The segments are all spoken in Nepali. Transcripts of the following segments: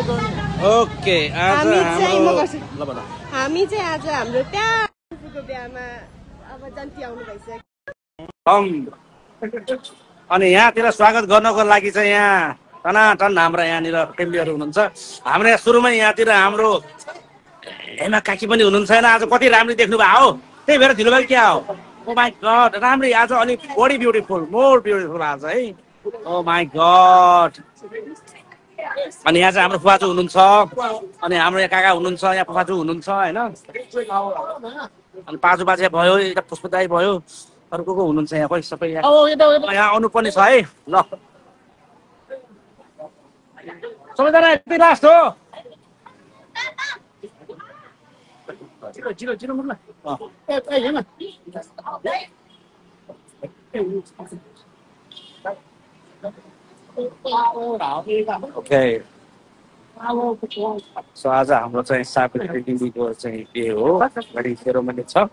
ओके आज हामी चाहिँ आज हाम्रो त्यहाँको बिहामा अब जन्ती आउनु भइसक्यो अनि यहाँतिर स्वागत गर्नको लागि चाहिँ यहाँ टनाटन हाम्रा यहाँनिर फ्यामिलीहरू हुनुहुन्छ। हाम्रो यहाँ सुरुमै यहाँतिर हाम्रो हेमा काकी पनि हुनुहुन्छ होइन। आज कति राम्ररी देख्नु भयो हो, त्यही भएर ढिलो भयो क्या हो। ओ माई गड, राम्ररी आज अलिक बढी ब्युटिफुल, मोर ब्युटिफुल आज है। ओ माई गड। अनि यहाँ चाहिँ हाम्रो फुवाजू हुनुहुन्छ, अनि हाम्रो यहाँ काका हुनुहुन्छ, यहाँ फुवाजू हुनुहुन्छ होइन। अनि पाजु बाजे भयो, यता पुष्पदाई भयो, अरू को हुनुहुन्छ यहाँ कोही सबै यहाँ आउनुपर्ने छ है। ल सबैजना यति लास्ट हो। ओके सो आज हाम्रो चाहिँ साबित्री दिदीको चाहिँ बिहे हो, घडी सेरोमनी छ।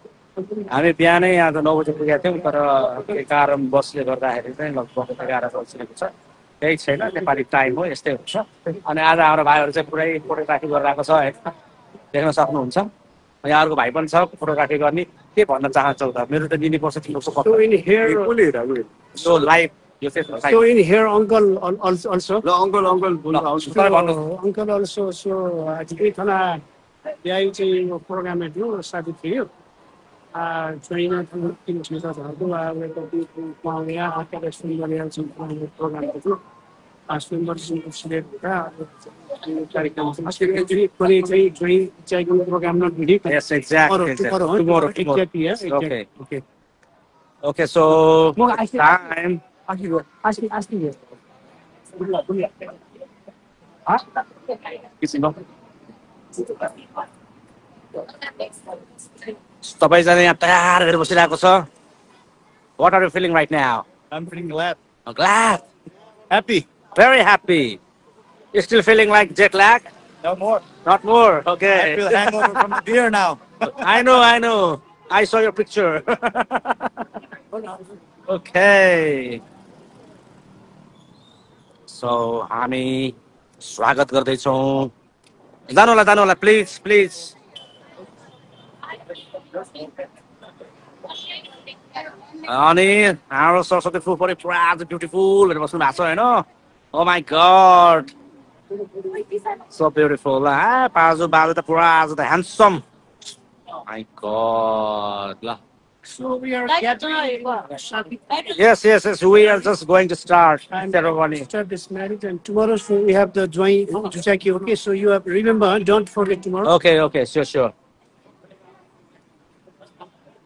हामी बिहानै आज 9 बजे पुगेका थियौँ, तर केही कारणवशले गर्दाखेरि चाहिँ लगभग 11 बजिसकेको छ। केही छैन, नेपाली टाइम हो, यस्तै हुन्छ। अनि आज हाम्रो भाइहरू चाहिँ पुरै फोटोग्राफी गरिरहेको छ है, देख्न सक्नुहुन्छ। यहाँहरूको भाइ पनि छ फोटोग्राफी गर्ने। के भन्न चाहन्छौ त? मेरो त लिनुपर्छ तिम्रो सो लाइभ यो चाहिँ So in here, uncle also. No, uncle. Uncle also. So actually, thana biaya चाहिँ प्रोग्राम थियो शादी थियो। ट्रेन तीन चीज़ था तो वो तो वहाँ यहाँ आके रेस्टोरेंट में यहाँ प्रोग्राम थियो। स्विमर सिलेक्ट था कार्यक्रम actually कोई चाहिँ प्रोग्राम न भिडी। Yes, exactly. Tomorrow. Exactly, yes. Okay, so time. Asking yes. सबैजना यहाँ तयार गरेर बसिरहेको छ। What are you feeling right now? I'm feeling glad. I'm glad. Happy. Very happy. You still feeling like jet lag? No more. Not more. I Okay. feel hangover from the beer now. I know. I saw your picture. Okay. So हामी स्वागत गर्दैछौँ। जानु होला प्लिज। अनि हाम्रो सरस्वती फुल पनि पुरा आज ब्युटिफुल भनेर बस्नु भएको छ होइन। Oh my god, so beautiful. पाजु बाजु त पुरा आज त ह्यान्डसम। My god. ल So we are getting Yes. We are just going to start ceremony. start this marriage and tomorrow so we have the joint Jujaki. Okay, so you have remember don't forget tomorrow. Okay, sure.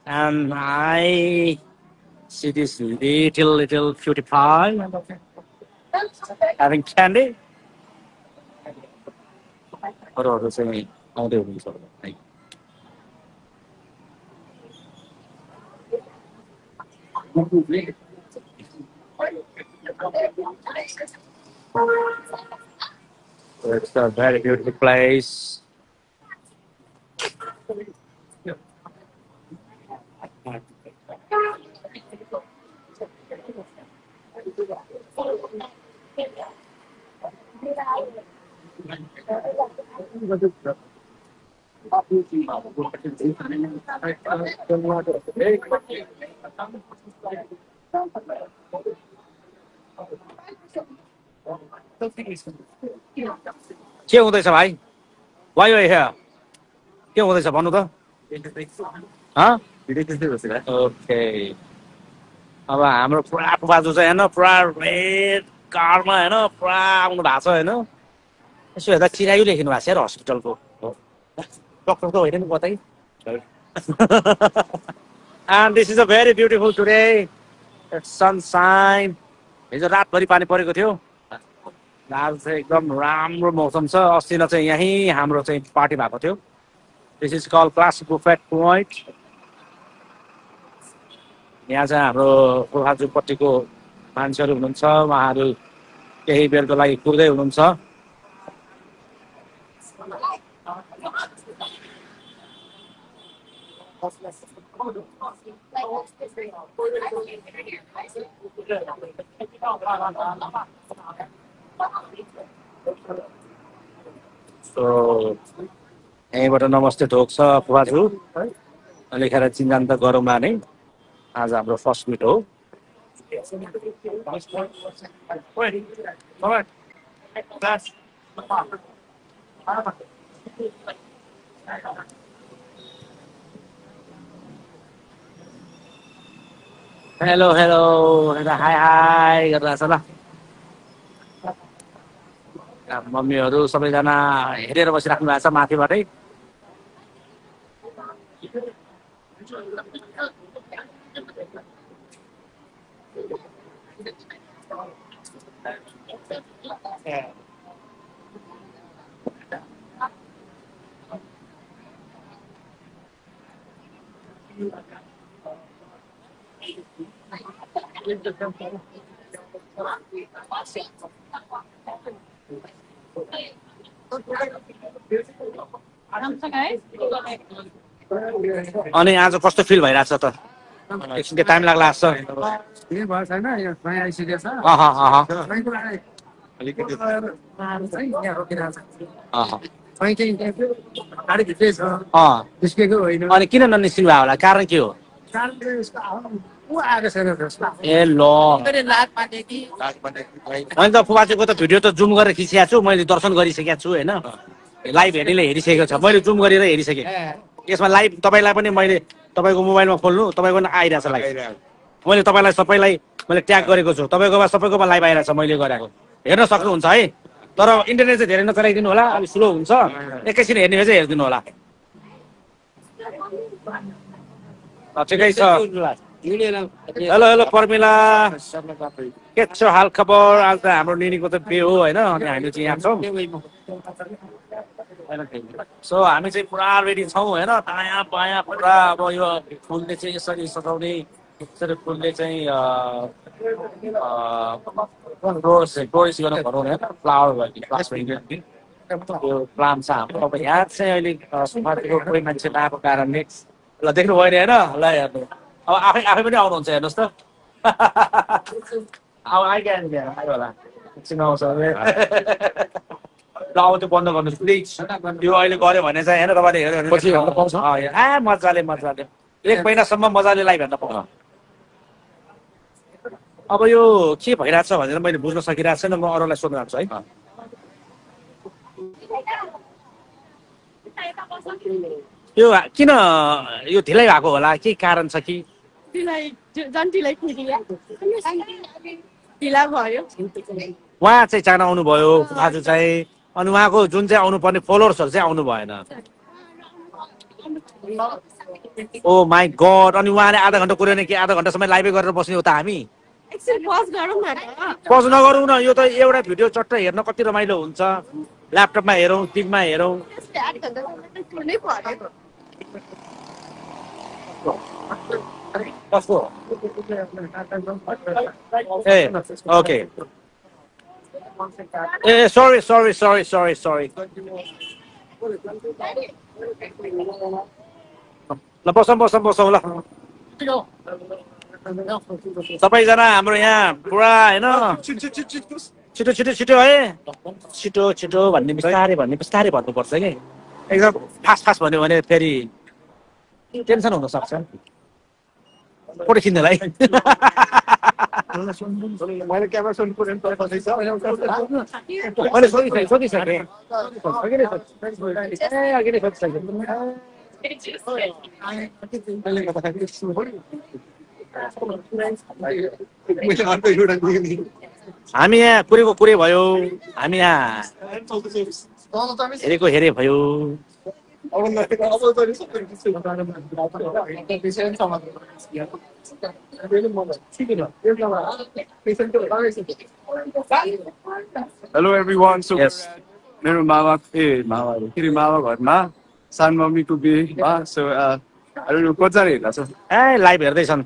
And I see this little cutie pie having candy. अरूहरू चाहिँ आउँदै हुनुहुन्छ। It's a very beautiful place. के हुँदैछ भाइ? Why you are here? के हुँदैछ भन्नु त? ओके। अब हाम्रो पुरा बाजु चाहिँ होइन, पुरा रेड कारमा होइन, पुरा आउनु भएको छ होइन। यसो हेर्दा चिरायु लेखिनु भएको छ यार हस्पिटलको। डक्टर त होइन नि कतै। And this is a very beautiful today. It's sunshine. हिजो रातभरि पानी परेको थियो। आज चाहिँ एकदम राम्रो मौसम छ। अस्ति न चाहिँ यहीँ हाम्रो चाहिँ पार्टी भएको थियो। This is called Classic Buffet Point. यहाँ चाहिँ हाम्रो फुलहाजुपट्टिको मान्छेहरू हुनुहुन्छ, उहाँहरू केही बेरको लागि कुर्दै हुनुहुन्छ। सो यहीँबाट नमस्ते ढोक छ फुवाजु लेखेर चिन्जान त गरौँला नै आज हाम्रो फर्स्ट मिट हो हेलो हेलो हाई हाई गरिरहेछ ल मम्मीहरू सबैजना हेरेर बसिराख्नु भएको छ माथिबाटै अनि आज कस्तो फिल भइरहेछ त एकछिन टाइम लाग्ला जस्तो अनि किन ननिस्किनु भयो होला कारण के हो ए ल मैले त फुवाचेको त भिडियो त जुम गरेर खिचिएको छु मैले दर्शन गरिसकेको छु होइन लाइभ हेर्नेले हेरिसकेको छ मैले जुम गरेर हेरिसकेँ यसमा लाइभ तपाईँलाई पनि मैले तपाईँको मोबाइलमा खोल्नु तपाईँको पनि आइरहेछ लाइभ मैले तपाईँलाई सबैलाई मैले ट्याग गरेको छु तपाईँकोमा सबैकोमा लाइभ आइरहेछ मैले गरेको हेर्न सक्नुहुन्छ है तर इन्टरनेट चाहिँ धेरै नचलाइदिनु होला अलिक स्लो हुन्छ एकैछिन हेर्ने चाहिँ हेरिदिनु होला ठिकै छ हेलो हेलो पर्मिला के छ हाल खबर आज त हाम्रो निनीको त बे हो होइन अनि हामी चाहिँ यहाँ छौँ सो हामी चाहिँ पुरा रेडी छौँ होइन दायाँ बायाँ पुरा अब यो फुलले चाहिँ यसरी सजाउने यसरी फुलले चाहिँ टोरिस्ट गर्न भनौँ होइन फ्लावर त्यो प्लान छ हाम्रो अब यहाँ चाहिँ अहिले सुपारीको कोही मान्छे नआएको कारणले ल देख्नु भयो नि होइन ल हेर्नु अब आफै आफै पनि आउनुहुन्छ हेर्नुहोस् त अब आइहाल्यो आयो होला एकछिन आउँछ ल अब त्यो बन्द गर्नुहोस् प्लिज यो अहिले गऱ्यो भने चाहिँ होइन तपाईँले हेर्नु मजाले मजाले 1 महिनासम्म मजाले लाइभ हेर्न पाउँछ अब यो के भइरहेछ भनेर मैले बुझ्न सकिरहेको छैन म अरूलाई सोध्न लाग्छु है यो किन यो ढिलाइ भएको होला के कारण छ कि उहाँ चाहिँ चाहना आउनुभयो आज चाहिँ अनि उहाँको जुन चाहिँ आउनुपर्ने फलोवर्सहरू चाहिँ आउनु भएन ओ माई गड अनि उहाँले आधा घन्टा कुर्यो कि आधा घन्टासम्म लाइभै गरेर बस्ने हो त हामी पज नगरौँ न यो त एउटा भिडियो चट्ट हेर्न कति रमाइलो हुन्छ ल्यापटपमा हेरौँ टिभीमा हेरौँ ए ओके ए sorry sorry sorry sorry sorry ल बसौँ बसौँ बसौँ ल सबैजना हाम्रो यहाँ पुरा होइन छिटो छिटो छिटो है छिटो छिटो भन्ने बिस्तारै भन्नुपर्छ कि एकदम फास्ट फास्ट भन्यो भने फेरि टेन्सन हुनसक्छ फोटो खिच्नलाई मैले क्यामेरा सोधिसकेँ हामी यहाँ कुरेको कुरे भयो हामी यहाँ हेरेको हेरे भयो Hello everyone. So yes. मेरो मामा घरमा सानो मम्मीको बिहे so I don't know कतिजना हेर्ला छ ए लाइभ हेर्दैछन्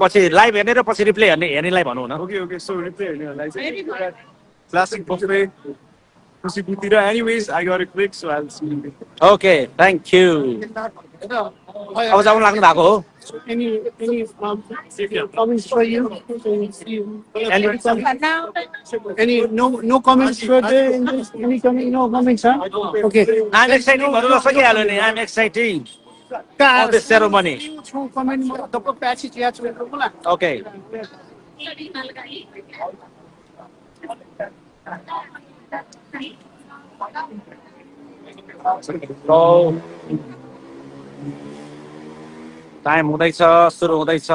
पछि लाइभ हेर्ने र पछि रिप्ले हेर्नेलाई भनौँ न Okay so रिप्ले हेर्नेलाई चाहिँ क्लासिक बफे खुसी बुतिर anyways I got a click so I'll see you okay thank you अब जाउँ लाग्नु भएको हो Any comments for you? Any no comments for the any comment? No comments, huh? Okay. I'm exciting भन्नु नसकिहाल्यो नि I'm exciting all this ceremony. Comment the patch is yes. Okay. So, time हुँदैछ सुरु हुँदैछ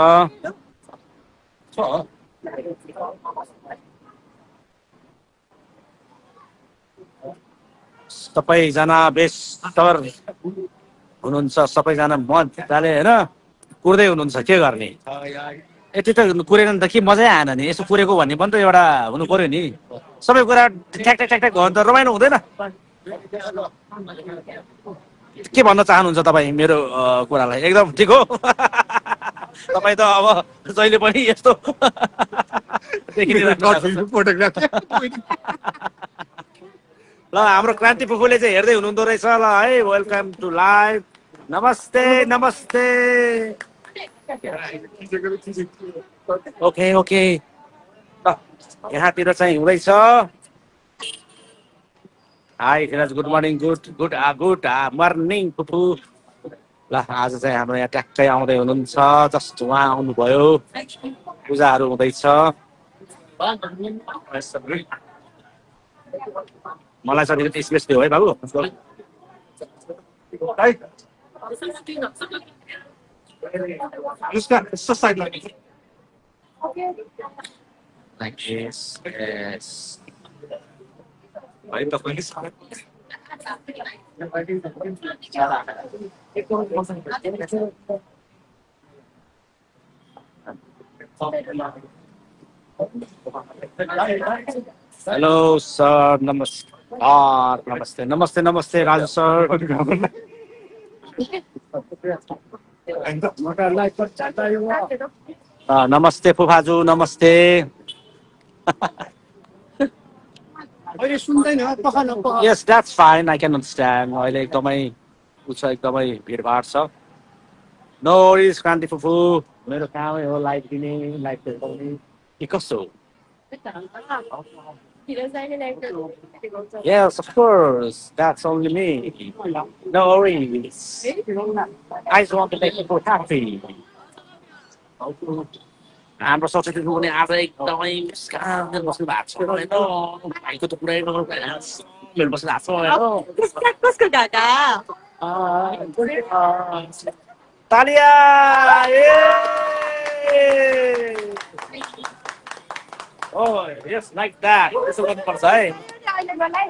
सबैजना बेस्तर हुनुहुन्छ सबैजना मजाले होइन कुर्दै हुनुहुन्छ के गर्ने यति त कुरेन त के मजै आएन नि यसो कुरेको भन्ने पनि त एउटा हुनु पर्यो नि सबै कुरा ठ्याक ठ्याक ठ्याक ठ्याक भयो भने त रमाइलो हुँदैन के भन्न चाहनुहुन्छ तपाईँ मेरो कुरालाई एकदम ठिक हो तपाईँ त अब जहिले पनि यस्तो ल हाम्रो क्रान्ति फुपूले चाहिँ हेर्दै हुनुहुँदो रहेछ ल है वेलकम टु लाइभ नमस्ते नमस्ते ओके ओके ल यहाँतिर चाहिँ हुँदैछ high Firaz good morning good good good morning फुपू ल आज चाहिँ हाम्रो यहाँ ट्याक्कै आउँदै हुनुहुन्छ जस्ट उहाँ आउनुभयो पूजाहरू हुँदैछ मलाई चाहिँ अलिकति स्पेस दियो है बाबु Like this, yes. Hello, sir. Namaste. Namaste. Namaste, namaste, Raju sir. Namaste, Phuphaaju. Namaste. Yes, that's fine. I can understand. अहिले एकदमै उछ एकदमै भिडभाड छ नो वरिज क्रान्ति फुपू मेरो कामै हो लाइभ दिने लाइभ देखाउने के कसो Yes, of course. That's only me. No worries. I just want to make people happy. हाम्रो सरस्वती फुपूले आज एकदमै मुस्कान बस्नु भएको छ होइन भाइको त पुरै मेरो बस्नु भएको छ कसको दादा तालिया Oh, yes, like that. त्यसो गर्नुपर्छ है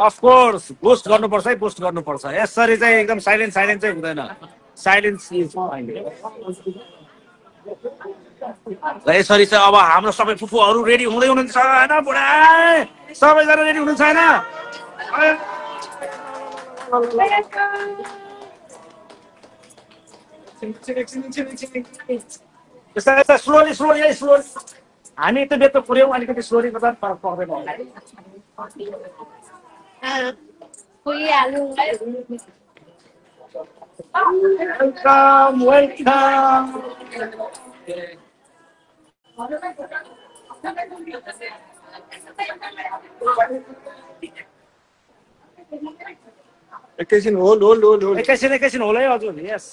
Of course, boost गर्नुपर्छ है boost गर्नुपर्छ यसरी चाहिँ एकदम साइलेन्ट साइलेन्ट चाहिँ हुँदैन साइलेन्स इज फाइन र यसरी चाहिँ अब हाम्रो सबै फुपूहरू रेडी हुँदै हुनुहुन्छ हैन बुढा सबैजना रेडी हुनुहुन्छ हैन यस्ता स्लोली स्लोली स्लोली हामी त बेत पुर्यौँ अलिकति स्लोली गर्दा फरक पर्दैन वेलकम वेलकम एकैछिन होल्ड एकैछिन होला है हजुर यस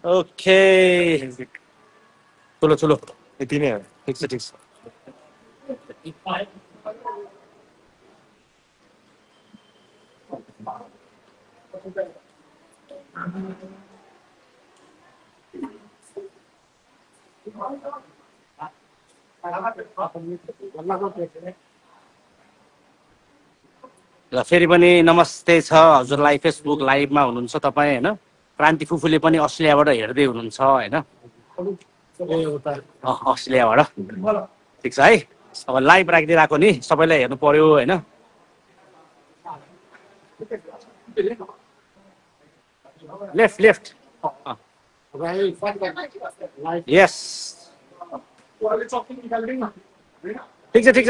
ओके चलो चलो यति नै हो ठिक छ र फेरि पनि नमस्ते छ हजुरलाई फेसबुक लाइभमा हुनुहुन्छ तपाईँ हैन क्रान्ति फुपूले पनि अस्ट्रेलियाबाट हेर्दै हुनुहुन्छ हैन अस्ट्रेलियाबाट ठिक छ है अब लाइभ राखिदिरहेको नि सबैलाई हेर्नु पर्यो हैन लेफ्ट लेफ्ट यस ठिक छ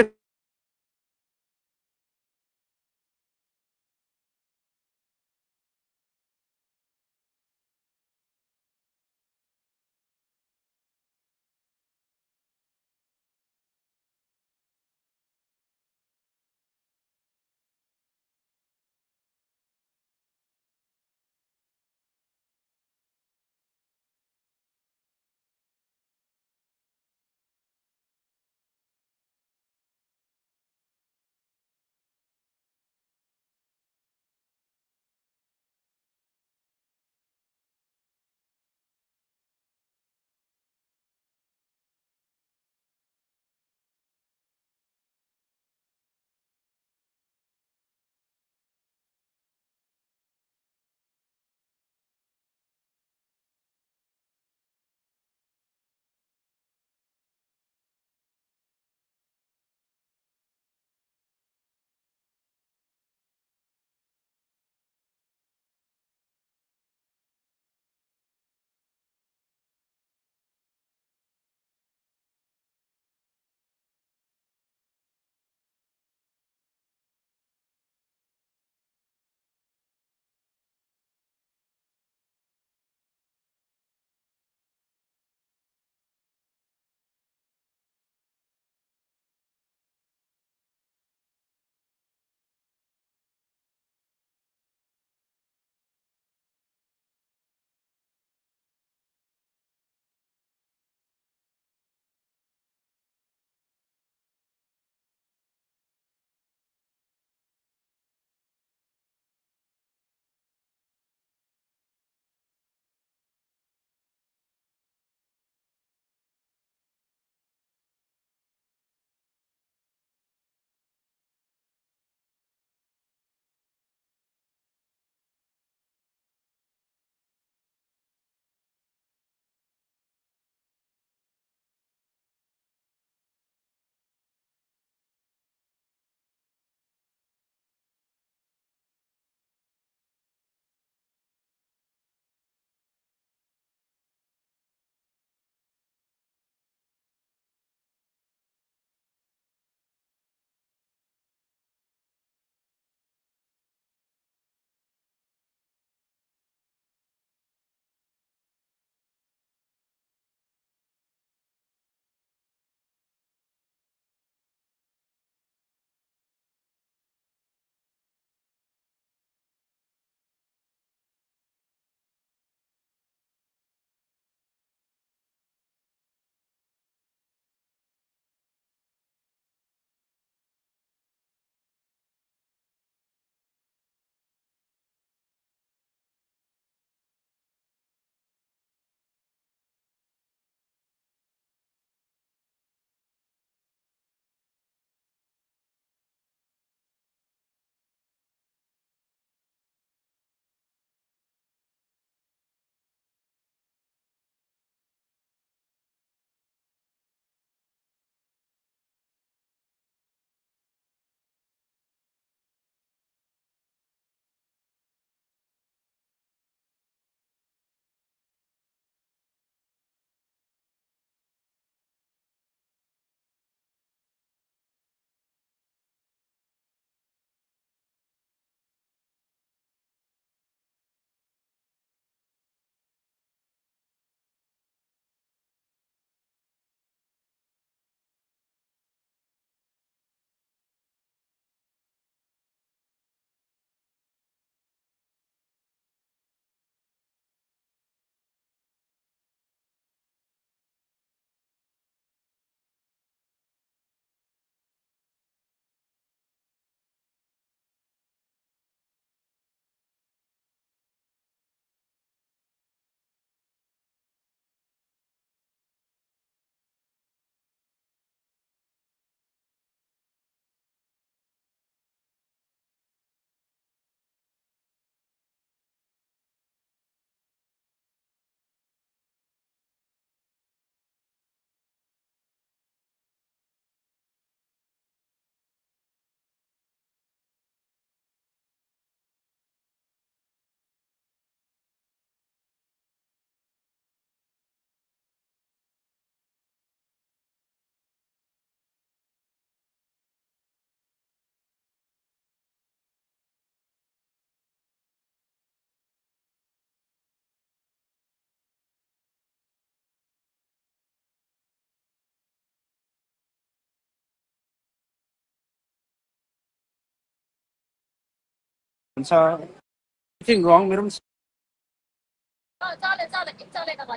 हुन्छ एनिथिङ रङ मेरो पनि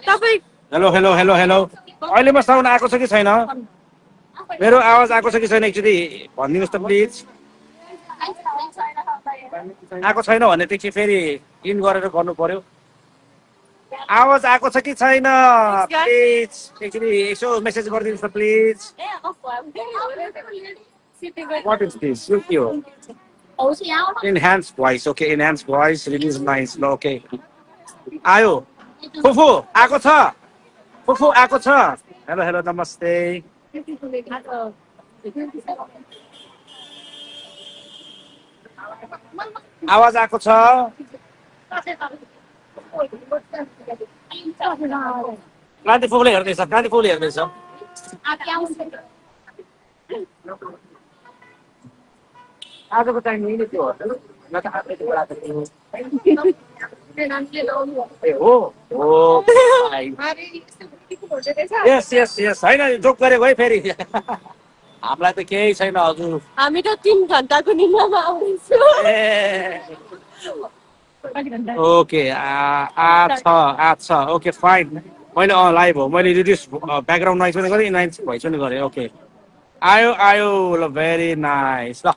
तपाईँ हेलो हेलो हेलो हेलो अहिलेमा साउन्ड आएको छ कि छैन मेरो आवाज आएको छ कि छैन एकचोटि भनिदिनुहोस् त प्लिज आएको छैन भनेदेखि फेरि इन गरेर गर्नु पर्यो आवाज आएको छ कि छैन प्लिज एकचोटि यसो मेसेज गरिदिनुहोस् त प्लिज वाट इज दिस यो के हो enhance voice okay enhance voice release nice ल ओके आयो फुफू आएको छ फुफू आएको छ हेलो हेलो नमस्ते आवाज आएको छ क्रान्ति फुफूले हेर्दैछ क्रान्ति फुफूले हेर्दैछ आजको टाइम यही नै थियो न त ए हो हो यस यस यस होइन जोक गरेको है फेरि हामीलाई त केही छैन हजुर हामी त 3 घण्टाको निन्द्रामा आउँदैछौँ ओके अच्छा ओके फाइन मैले लाइभ हो मैले रिड्युस ब्याकग्राउन्ड नोइज पनि गरेँ नाइज भोइस पनि गरेँ ओके आयो आयो ल भेरी नाइस ल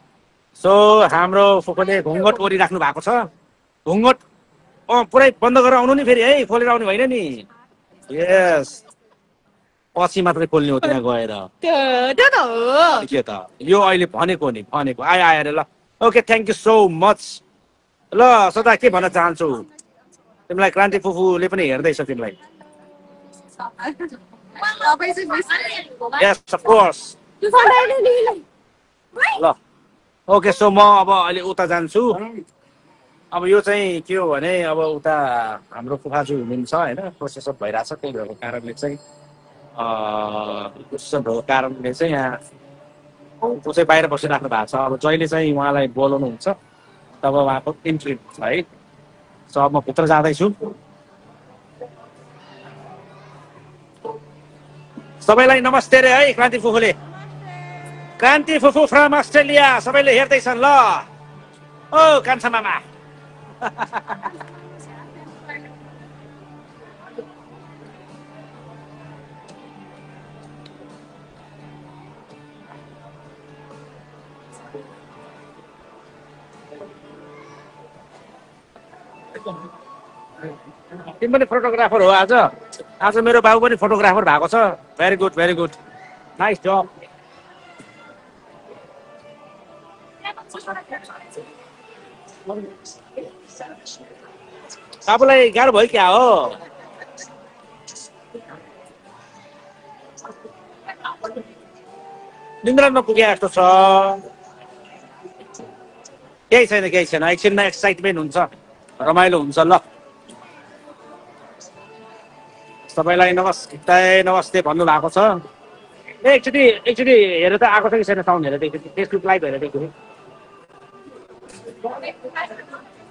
सो हाम्रो फुपूले घुङ्गट ओरिराख्नु भएको छ घुङ्गट पुरै बन्द गरेर आउनु नि फेरि है खोलेर आउने होइन नि यस पछि मात्रै खोल्ने हो त्यहाँ गएर त्यो त हो के त यो अहिले भनेको नि भनेको आयो आयो अरे ल okay thank you so much ल सदा के भन्न चाहन्छु तिमीलाई क्रान्ति फुफूले पनि हेर्दैछ तिमीलाई यस अफ कोर्स ल ओके सो म अब अहिले उता जान्छु अब यो चाहिँ के हो भने अब उता हाम्रो फुफाजु हुनुहुन्छ होइन प्रोसेसर भइरहेछ त्यही भएको कारणले चाहिँ प्रोसेसर भएको कारणले चाहिँ यहाँ ऊ चाहिँ बाहिर बसिराख्नु भएको छ अब जहिले चाहिँ उहाँलाई बोलाउनुहुन्छ तब उहाँको इन्ट्री हुन्छ है सो अब म भित्र जाँदैछु सबैलाई नमस्ते रे है क्रान्ति फुफूले क्रान्ति फुफू फ्रम अस्ट्रेलिया सबैले हेर्दैछन् ल ओ कान्छा मामा तिमी पनि फोटोग्राफर हो आज आज मेरो बाबु पनि फोटोग्राफर भएको छ भेरी गुड नाइस जब बाबुलाई गाह्रो भयो क्या हो निन्द्रा नपुगे जस्तो छ केही छैन एकछिनमा एक्साइटमेन्ट हुन्छ रमाइलो हुन्छ ल सबैलाई नमस्ते भन्नु भएको छ एकचोटि हेरेर त आएको छ कि छैन साउन्ड हेरेर फेसबुक लाइभ हेरेर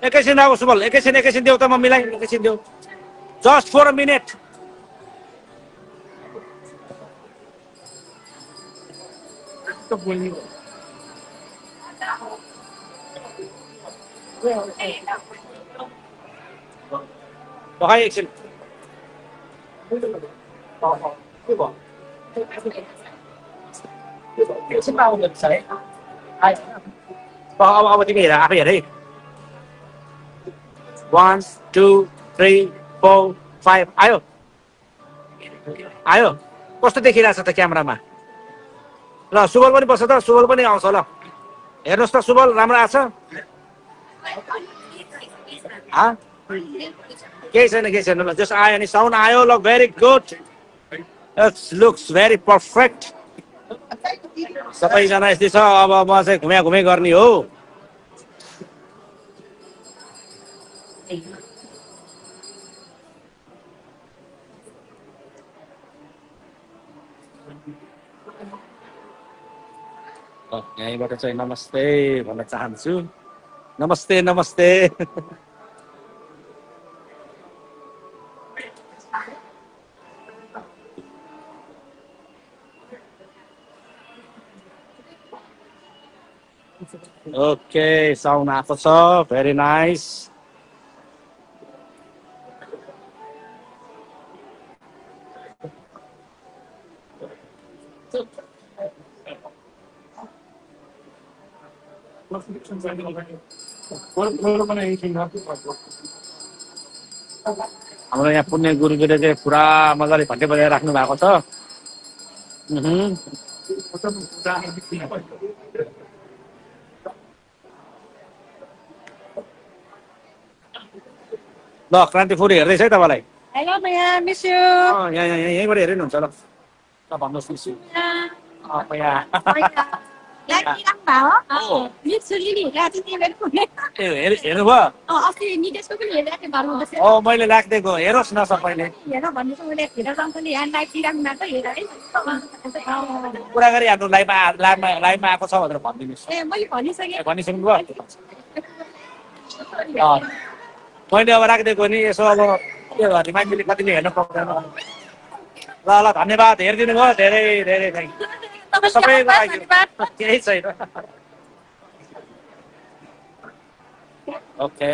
एकैछिन अब सुबल एकैछिन देऊ त मम्मीलाई एकैछिन देऊ जस्ट फर अ मिनट भाइ एकछिन एकछिनमा आउनुहुन्छ है अब तिमी हेर आफै हेर है 1 2 3 4 5 आयो कस्तो देखिरहेछ त क्यामेरामा ल सुबल पनि बस्छ त सुबल पनि आउँछ ल हेर्नुहोस् त सुबल राम्रो आछ केही छैन जस आयो नि साउन्ड आयो ल very good looks very perfect सबैजना यस्तै छ अब म चाहिँ घुमे गर्ने हो यहीँबाट चाहिँ नमस्ते भन्न चाहन्छु नमस्ते ओके साउन्ड आएको छ भेरी नाइस हाम्रो यहाँ पुण्य गुरुजीले चाहिँ पुरा मजाले घन्टे बजाएर राख्नु भएको छ Mhm. ल क्रान्तिपुरी हेर्दैछ है तपाईँलाई Hello, Maya. Miss you. यहीँबाट हेरिनुहुन्छ ल ल भन्नुहोस् मिस यहाँ Lagi lang ba? Oo. Miss Lily, lagi din lang po. हेर्नुभयो Okay, ni Desko ko niya dati baru basta. मैले राखिदिएको हेरोस् न सबैले Yan ang banda ko ulit. Kita lang ko niyan, lagi lang na to. Yan ay. कुरा गरिहाल्नु लाइभमा आएको छ भनेर भनिदिनुहोस् Eh, may भनिसके. भनिसक्नुभयो मैले अब राखिदिएको नि यसो अब के गर्ने मान्छेले कतिले हेर्न पाउँदैन ल ल धन्यवाद हेरिदिनु भयो धेरै धेरै थ्याङ्क यू सबैको लागि केही छैन ओके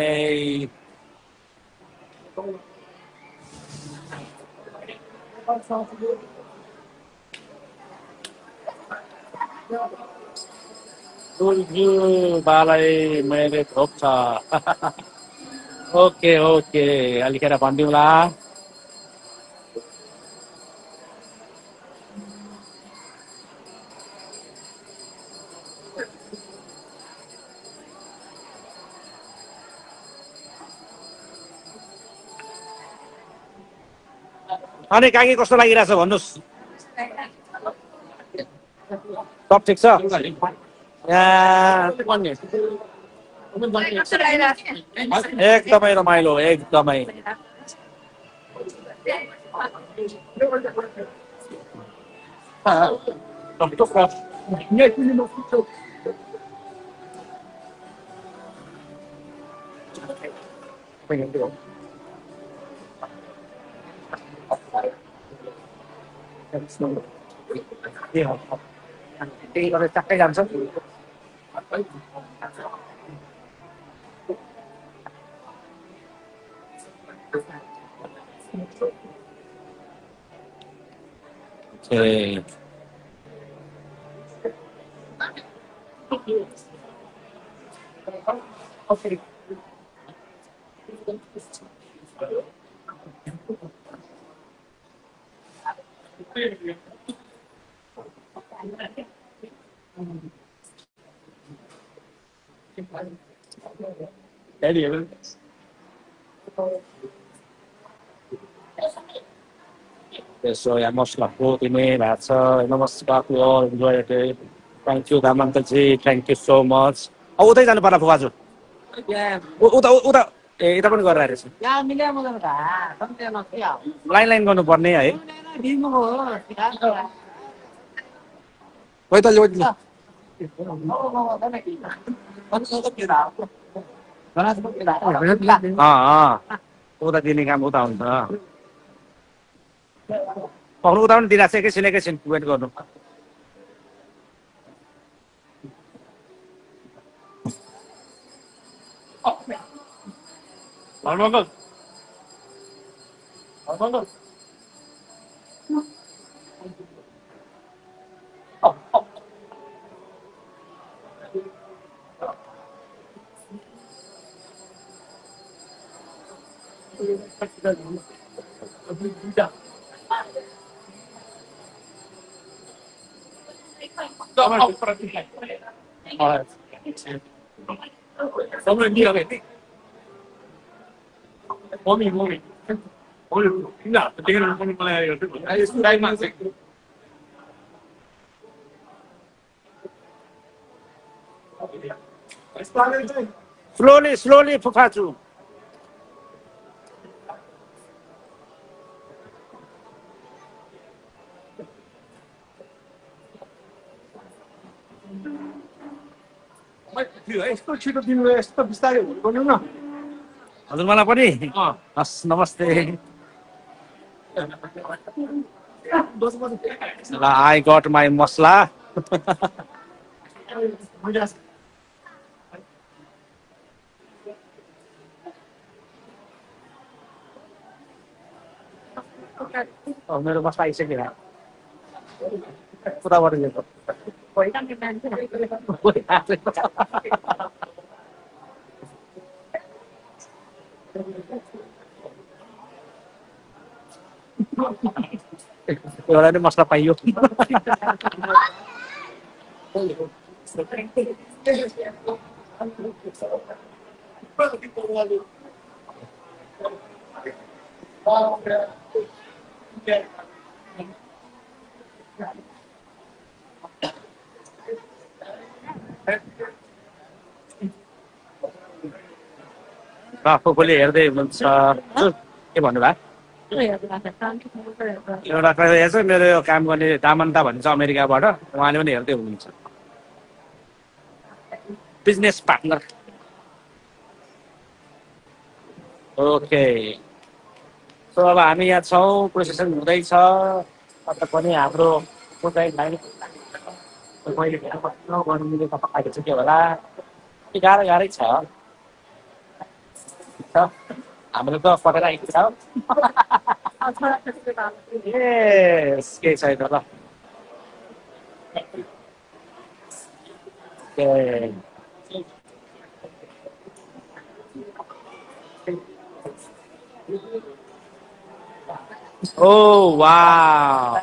बालाई मैले थोप्छ ओके ओके अलिखेर भनिदिउँला अनि काकी कस्तो लागिरहेछ भन्नुहोस् सब ठिक छ एकदमै रमाइलो एकदमै त्यही गरेर ट्याक्कै जान्छ So yeah, most of ini that's नमस्कार to all enjoy it. Thank you दामन्तजी thank you so much. उतै जानु पर्ला फुवाजु उता उता ए यता पनि गरेर रहेछ लाइन लाइन गर्नुपर्ने है खोइ त ल्याउ उता दिने काम उता हुन्छ पक्नु उता पनि दिइरहेको छ एकैछिन वेट गर्नु slowly फुफाजु यस्तो छिटो दिनु यस्तो बिस्तारै गर्नु न हजुर मलाई पनि हस् नमस्ते ल आई गट माई मसला मेरो मसला आइसक्यो उताबाट लिएको एउटा नै मसला पाइयो फुपूले हेर्दै हुनुहुन्छ के भन्नुभयो एउटा हेर्छ मेरो यो काम गर्ने दामन्ता भन्छ अमेरिकाबाट उहाँले पनि हेर्दै हुनुहुन्छ बिजनेस पार्टनर ओके सो अब हामी यहाँ छौँ प्रोसेसन हुँदैछ अझ पनि हाम्रो मैले गर्नु मिलेको पकाएको छ के होला गाह्रै छ हाम्रो त पटेर आएको छ केही छैन ल ओ वाउ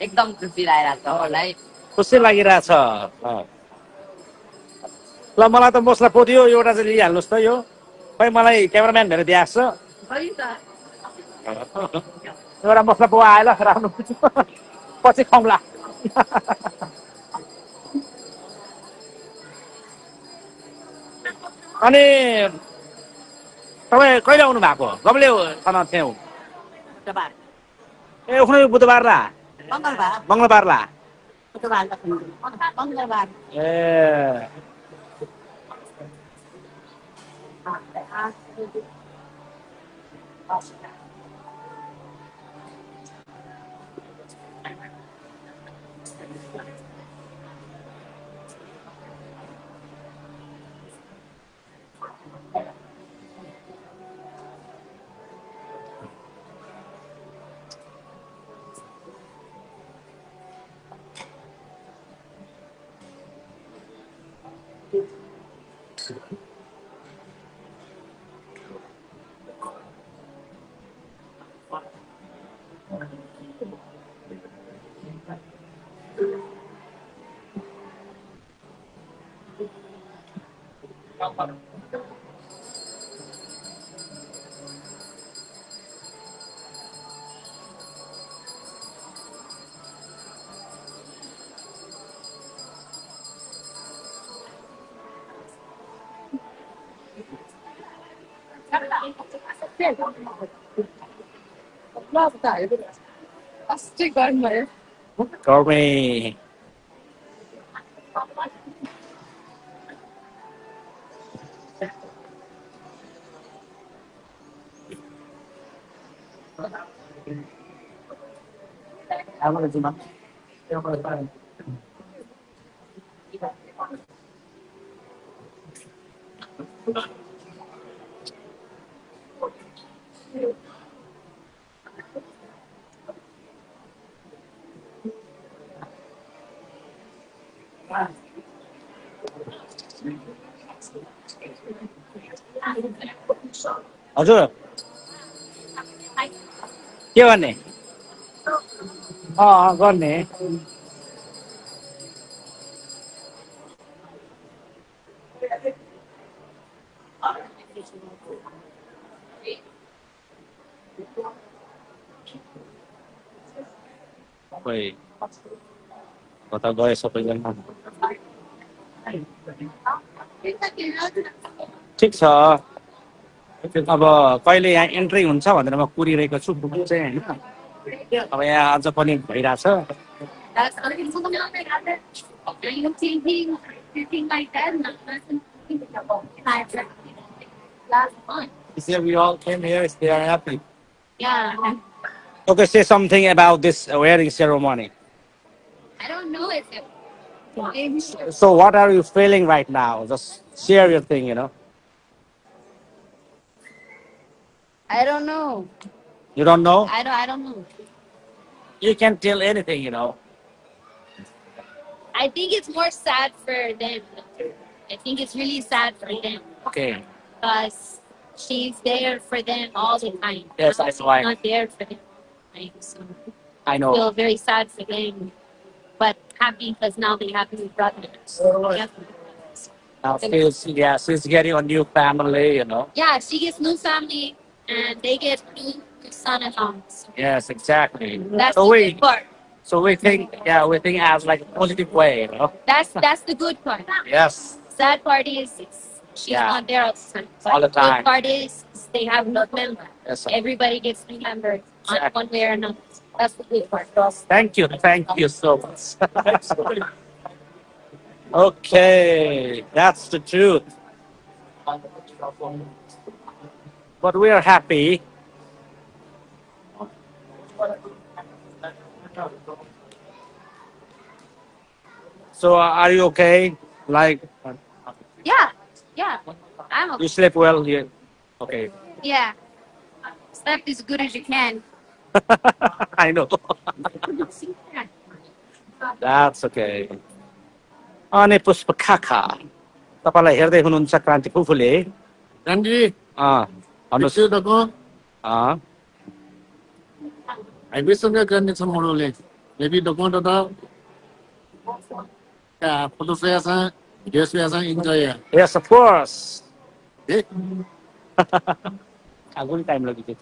एकदम खुसी लागिरहेको छ मलाई खुसी लागिरहेछ ल मलाई त मसला पोथ्यो एउटा चाहिँ लिइहाल्नुहोस् त यो खै मलाई क्यामेराम्यान भनेर दिएको छ एउटा मसला पोवा आयो ल राख्नु पछि खाउँला अनि तपाईँ कहिले आउनु भएको गब्ले थियौ ए उख्नु बुधबार ला मङ्गलबार ला ए Gourmet. हजुर के गर्ने गर्ने खोइ कता गए सबैजना ठिक छ अब कहिले यहाँ एन्ट्री हुन्छ भनेर म कुरिरहेको छु बुक चाहिँ हैन अब यहाँ अझ पनि भइरहेछ We all came here, they are happy. Yeah. Okay, say something about this wedding ceremony. I don't know it. So what are you feeling right now? Just share your thing, you know. I don't know. You don't know? I don't know. You can tell anything, you know. I think it's more sad for them. I think it's really sad for them Okay. because she's there for them all the time. Yes, Now I she's know. not there for them. Right? So I I know. feel very sad for them, but happy because now they have new brothers. Yeah. Now she's getting a new family, you know. Yeah, she gets new family and they get new son-in-law. So Yes, exactly. that's So the we good part. we think as like a positive way, you know. That's the good part. Yes. Sad part is she's Yeah. not there all the time. All the But time. good part is they have new member. Yes, sir. Everybody gets remembered on Exactly. one way or another. That's the good part. Thank you so much. Okay, that's the truth. But we are happy. So are you okay? Like Yeah, I'm okay. you sleep well here? Okay. Yeah, slept as good as you can. I know. That's okay. अनि पुष्प काका तपाईँलाई हेर्दै हुनुहुन्छ क्रान्ति फुफुले Randy, भन्नुहोस् Mr. Dago, अँ, I wish you a grand tomorrow. Maybe the one of the photo session, yes, we are enjoy. yes of course Eh? आगोले टाइम लगिदियो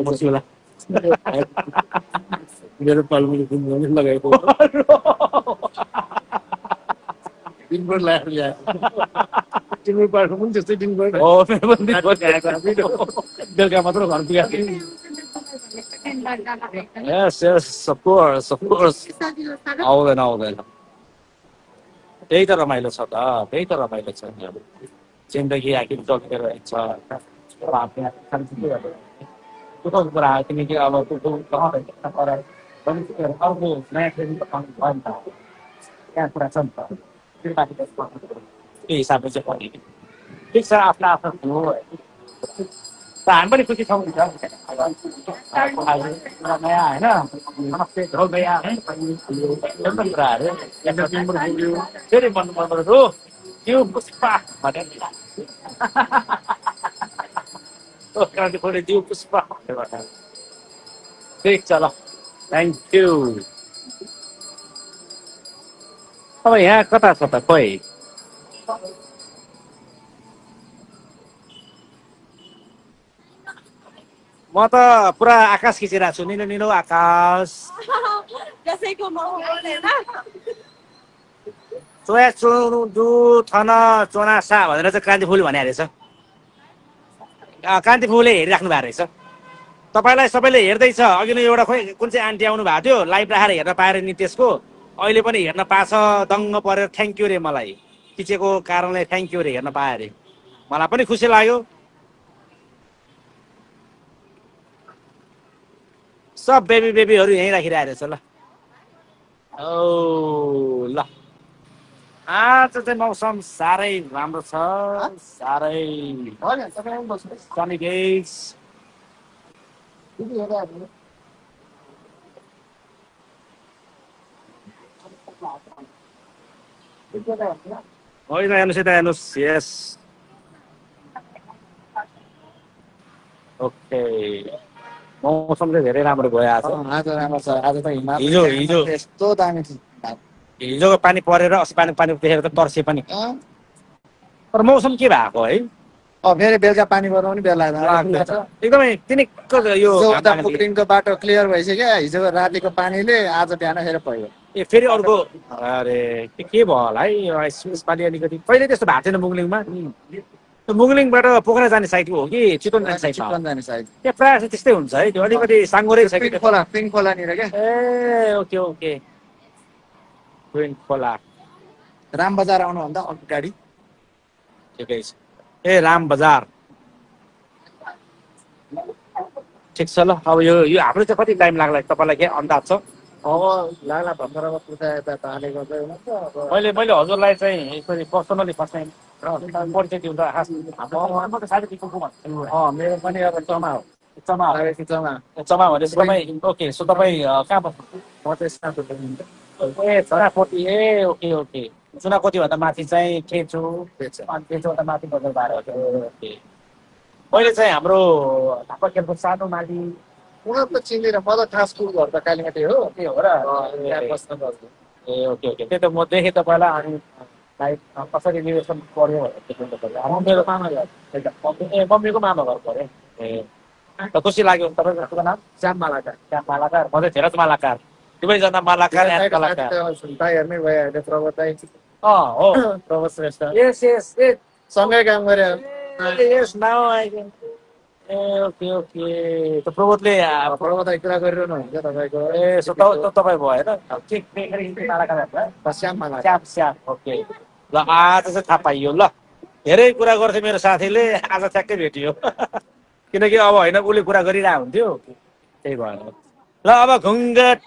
बस्नुला मेरो पालमुनि घुम्नु लगाएको दिनभर लाग्यो तिम्रो पार्को पनि त्यस्तै दिनभर हो मेरो पनि बेलुका मात्र घर पुगेको yes of course आउँदैन त्यही त रमाइलो छ त त्यही त रमाइलो छ जिन्दगी आखिर चल्दै रहेछ कुदाउनु कुरा आयो किनकि अब अर्को नयाँ ट्रेनिङ त पाउनु भयो नि त त्यहाँ कुरा छ नि त त्यो हिसाबले चाहिँ पनि ठिक छ आफ्नो आफ्नो ठुलो त हामी पनि खुसी छौँ नि त नयाँ होइन नमस्ते हो नयाँ कुराहरू फेरि भन्नु यो पुष्पा भनेर क्रान्ति खोले दिउ पुष्पा ठिक छ ल थ्याङ्क यू अब यहाँ कता छ त खोइ म त पुरा आकाश खिचिरहेको छु निलो निलो आकाश कसैको माहौल होइन चोया चुडु थन चोना सा भनेर चाहिँ क्रान्ति फुल भने रहेछ क्रान्ति फुलले हेरिराख्नु भएको रहेछ तपाईँलाई सबैले हेर्दैछ अघि नै एउटा खोइ कुन चाहिँ आन्टी आउनु भएको थियो लाइभ राखेर हेर्न पाएर नि त्यसको अहिले पनि हेर्न पाछ दङ्ग परेर थ्याङ्क यू रे मलाई खिचेको कारणले थ्याङ्क यू रे हेर्न पाएँ अरे मलाई पनि खुसी लाग्यो सब बेबीहरू यहीँ राखिरहेको रहेछ ल ओ ल आज चाहिँ मौसम साह्रै राम्रो छ साह्रै सनी डेज होइन हेर्नुहोस् यता हेर्नुहोस् यस ओके मौसम चाहिँ धेरै राम्रो भयो आज आज राम्रो छ आज त हिमाल हिजो यस्तो दामी छ हिजोको पानी परेर अस्ति पानी देखेर त तर्से पनि तर मौसम के भएको है फेरि बेलुका पानी पर्नु पनि बेला एकदमै तिनीको यो पुक्रिङको बाटो क्लियर भइसक्यो हिजो रातिको पानीले आज बिहान फेरि पर्यो ए फेरि अर्को अरे के भयो होला है यसपालि अलिकति पहिले त्यस्तो भएको थिएन मुगलिङमा मुगलिङबाट पोखरा जाने साइड हो कि चितवन जाने साइड त्यहाँ प्रायः त्यस्तै हुन्छ है त्यो अलिकति साङ्गोरै छ कि पिङ खोलानिर क्या ए ओके ओके पिङ खोला राम बजार आउनुभन्दा अगाडि ठिकै छ ए राम बजार ठिक छ ल अब यो हाम्रो चाहिँ कति टाइम लाग्ला तपाईँलाई के अन्दाज छ अब लाग्ला भर्खर पूजा यता हाले गर्दै मैले हजुरलाई चाहिँ यसरी पर्सनली फर्स्ट टाइम परिचय दिउँदा मेरो पनि अब चमा हो चमा Sama. चमा भनेपछि तपाईँ ओके सो तपाईँ कहाँ बस्नु What is happening? ए छोरापोटी ए ओके ओके चुनाकोटीभन्दा माथि चाहिँ केचो अनि केचोभन्दा माथि बजार बाह्र ओके मैले चाहिँ हाम्रो ढाका खेलको सानो माली Una त चिनेर म त खास स्कुल घर त कालीमाटी हो के हो र त्यहाँ बस्न गएको ए ओके ओके त्यही त म देखेँ तपाईँलाई अनि लाइक कसरी निवेशन पऱ्यो भनेर देख्नु मेरो मामा घर ए मम्मीको मामा घर पऱ्यो ए त खुसी लाग्यो तपाईँको नाम श्याम मालाका श्याम मालाकार म चाहिँ धेरै मालाकार दुवैजना मालाकार एन्ड कलाकार दाइ हेर्नै भइहाल्यो प्रभुत दाइ हो प्रभुत श्रेष्ठ यस यस ए सँगै काम गरे यस नाउ आई ए ओके ओके त प्रबोधले प्रभुत दाइ कुरा गरिरहनु हुन्छ तपाईँको ए सो तपाईँ भयो होइन के मालाकार श्याम माला श्याम श्याम ओके ल आज चाहिँ थाहा पाइयो ल धेरै कुरा गर्थ्यो मेरो साथीले आज ठ्याक्कै भेटियो किनकि अब होइन उसले कुरा गरिरहेको हुन्थ्यो त्यही भएर ल अब घुङ्गट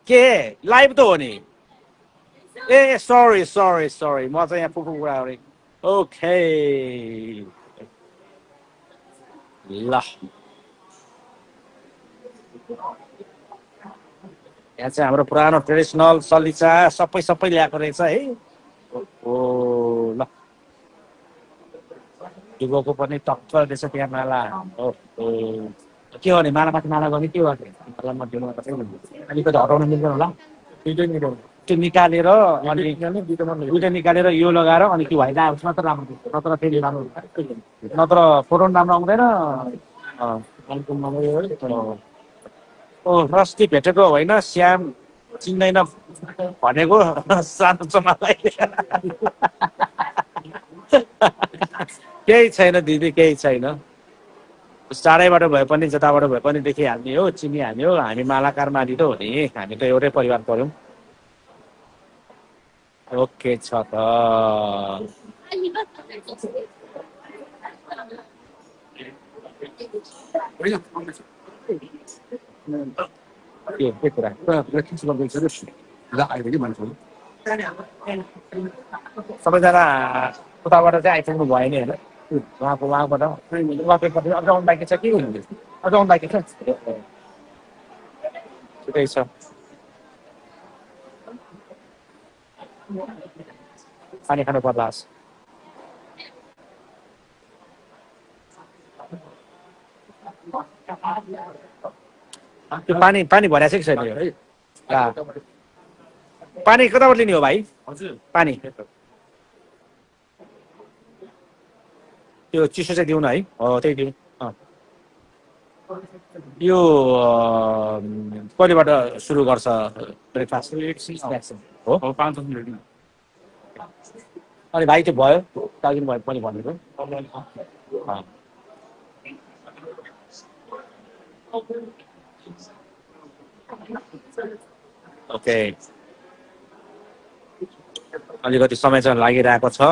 के लाइभ त हो नि ए सरी सरी सरी म चाहिँ यहाँ फुफु कुरा गरेँ ओके ल यहाँ चाहिँ हाम्रो पुरानो ट्रेडिसनल सलिचा सबै ल्याएको रहेछ है ओ ल युगको पनि टक्कर रहेछ त्यहाँ माला के हो नि मालामाथि माला गर्ने के गर्ने माला मध्येमा अलिकति हटाउन मिल्दैन होला त्यो निकालेर अनि दुइटा निकालेर यो लगाएर अनि त्यो होइन आएपछि मात्र राम्रो देख्छ नत्र फेरि राम्रो नत्र फोटो पनि राम्रो आउँदैन ओ रस्ती भेटेको होइन श्याम चिन्दैन भनेको सानो चमालाई केही छैन दिदी केही छैन चारैबाट भए पनि जताबाट भए पनि देखिहाल्ने हो चिनिहाल्ने हो हामी मालाकार माली त हो नि हामी त एउटै परिवार पऱ्यौँ ओके छ त के कुरा सबैजना उताबाट चाहिँ आइपुग्नु भयो नि होइन उहाँबाट अझ आउनु बाँकी छ के अझ आउनु बाँकी छ ठिकै छ पानी खानु पर्ला त्यो पानी पानी भरिया छ कि छैन यो पानी कताबाट लिने हो भाइ पानी त्यो चिसो चाहिँ दिउँ न है हो त्यही दिउँ यो कहिलेबाट सुरु गर्छ ब्रेकफास्ट हो अनि भाइ त्यो भयो कालदिन भयो पनि भनेको ओके अलिकति समय चाहिँ लागिरहेको छ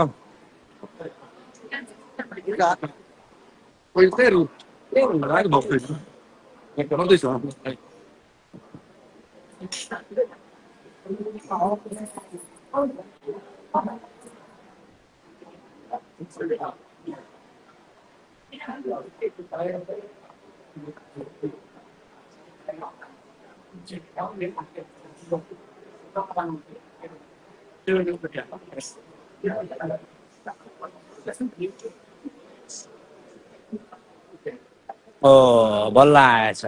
ओ बल्ल आएछ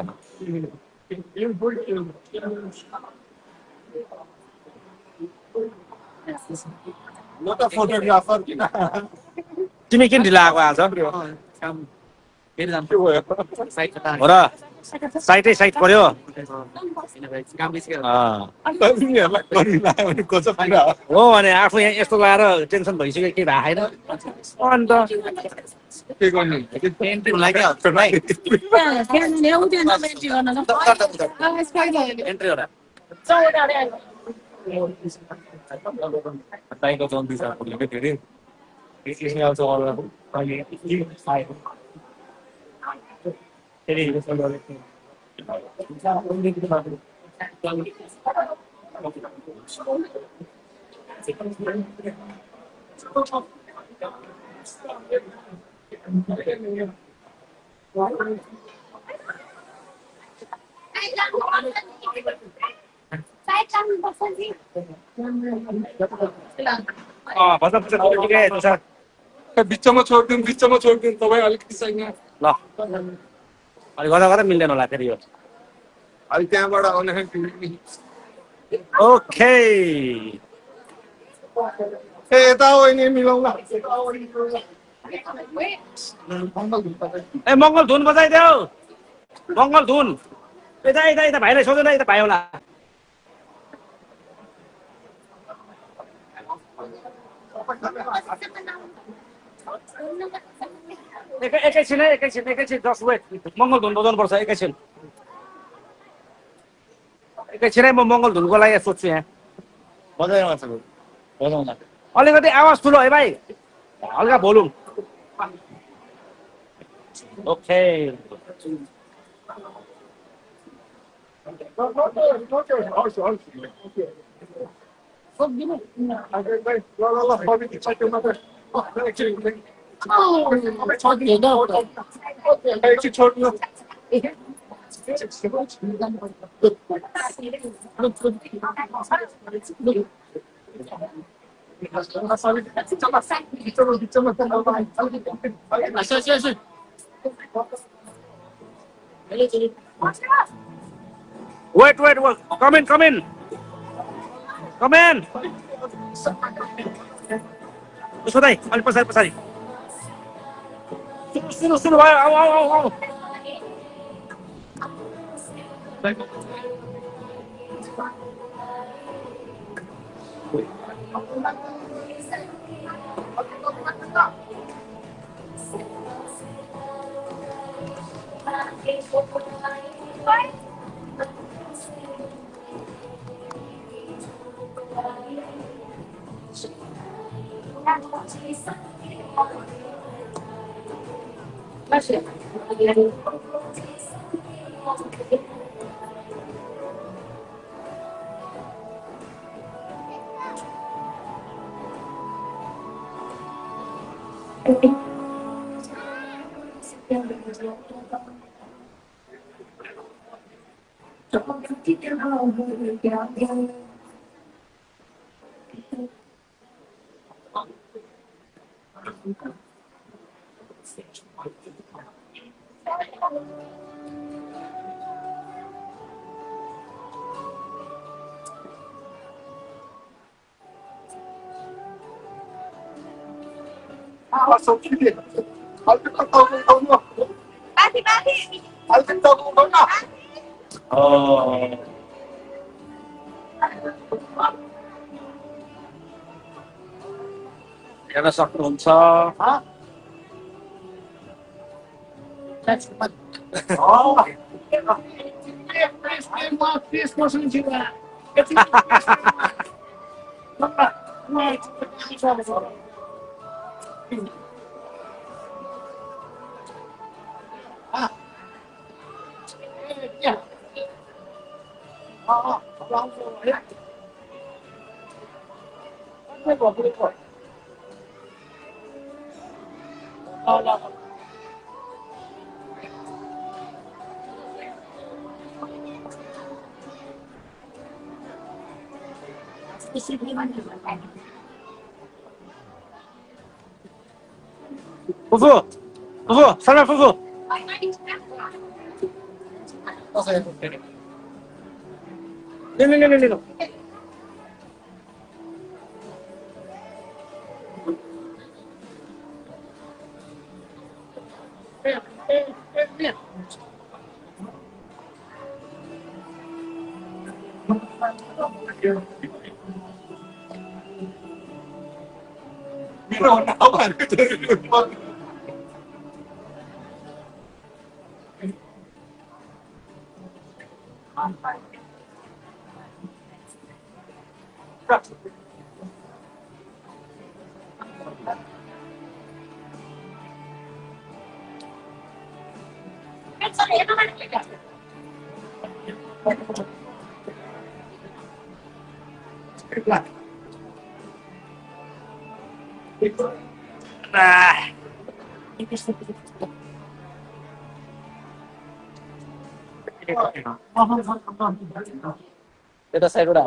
म त फोटोग्राफर किन तिमी किन ढिला आएको आज हो र साइटै साइट पर्यो हो भने आफू यहाँ यस्तो लगाएर टेन्सन भइसक्यो केही भएको छैन भन्छ ठिकै छ सर बिचमा छोडिदिनु तपाईँ अलिकति छैन ल अलिक गर्दा गर्दा मिल्दैन होला फेरि यो अलि त्यहाँबाट आउँदाखेरि ओके ए यता हो नि मिलाउला ए मङ्गल धुन बजाइदेऊ मङ्गल धुन यता यता यता भाइलाई सोध्दैन यता भाइ होला एकैछिन जस्ट वेट मङ्गल धुन बजाउनु पर्छ एकैछिन एकैछिनै म मङ्गल धुनको लागि सोध्छु यहाँ अलिकति आवाज ठुलो है भाइ हल्का volume okay Wait. Come in. Usah dai, ali pasari. Suruh, ayo. हेर्न सक्नुहुन्छ Fufu, Salma Fufu. No. त्यता साइडबाट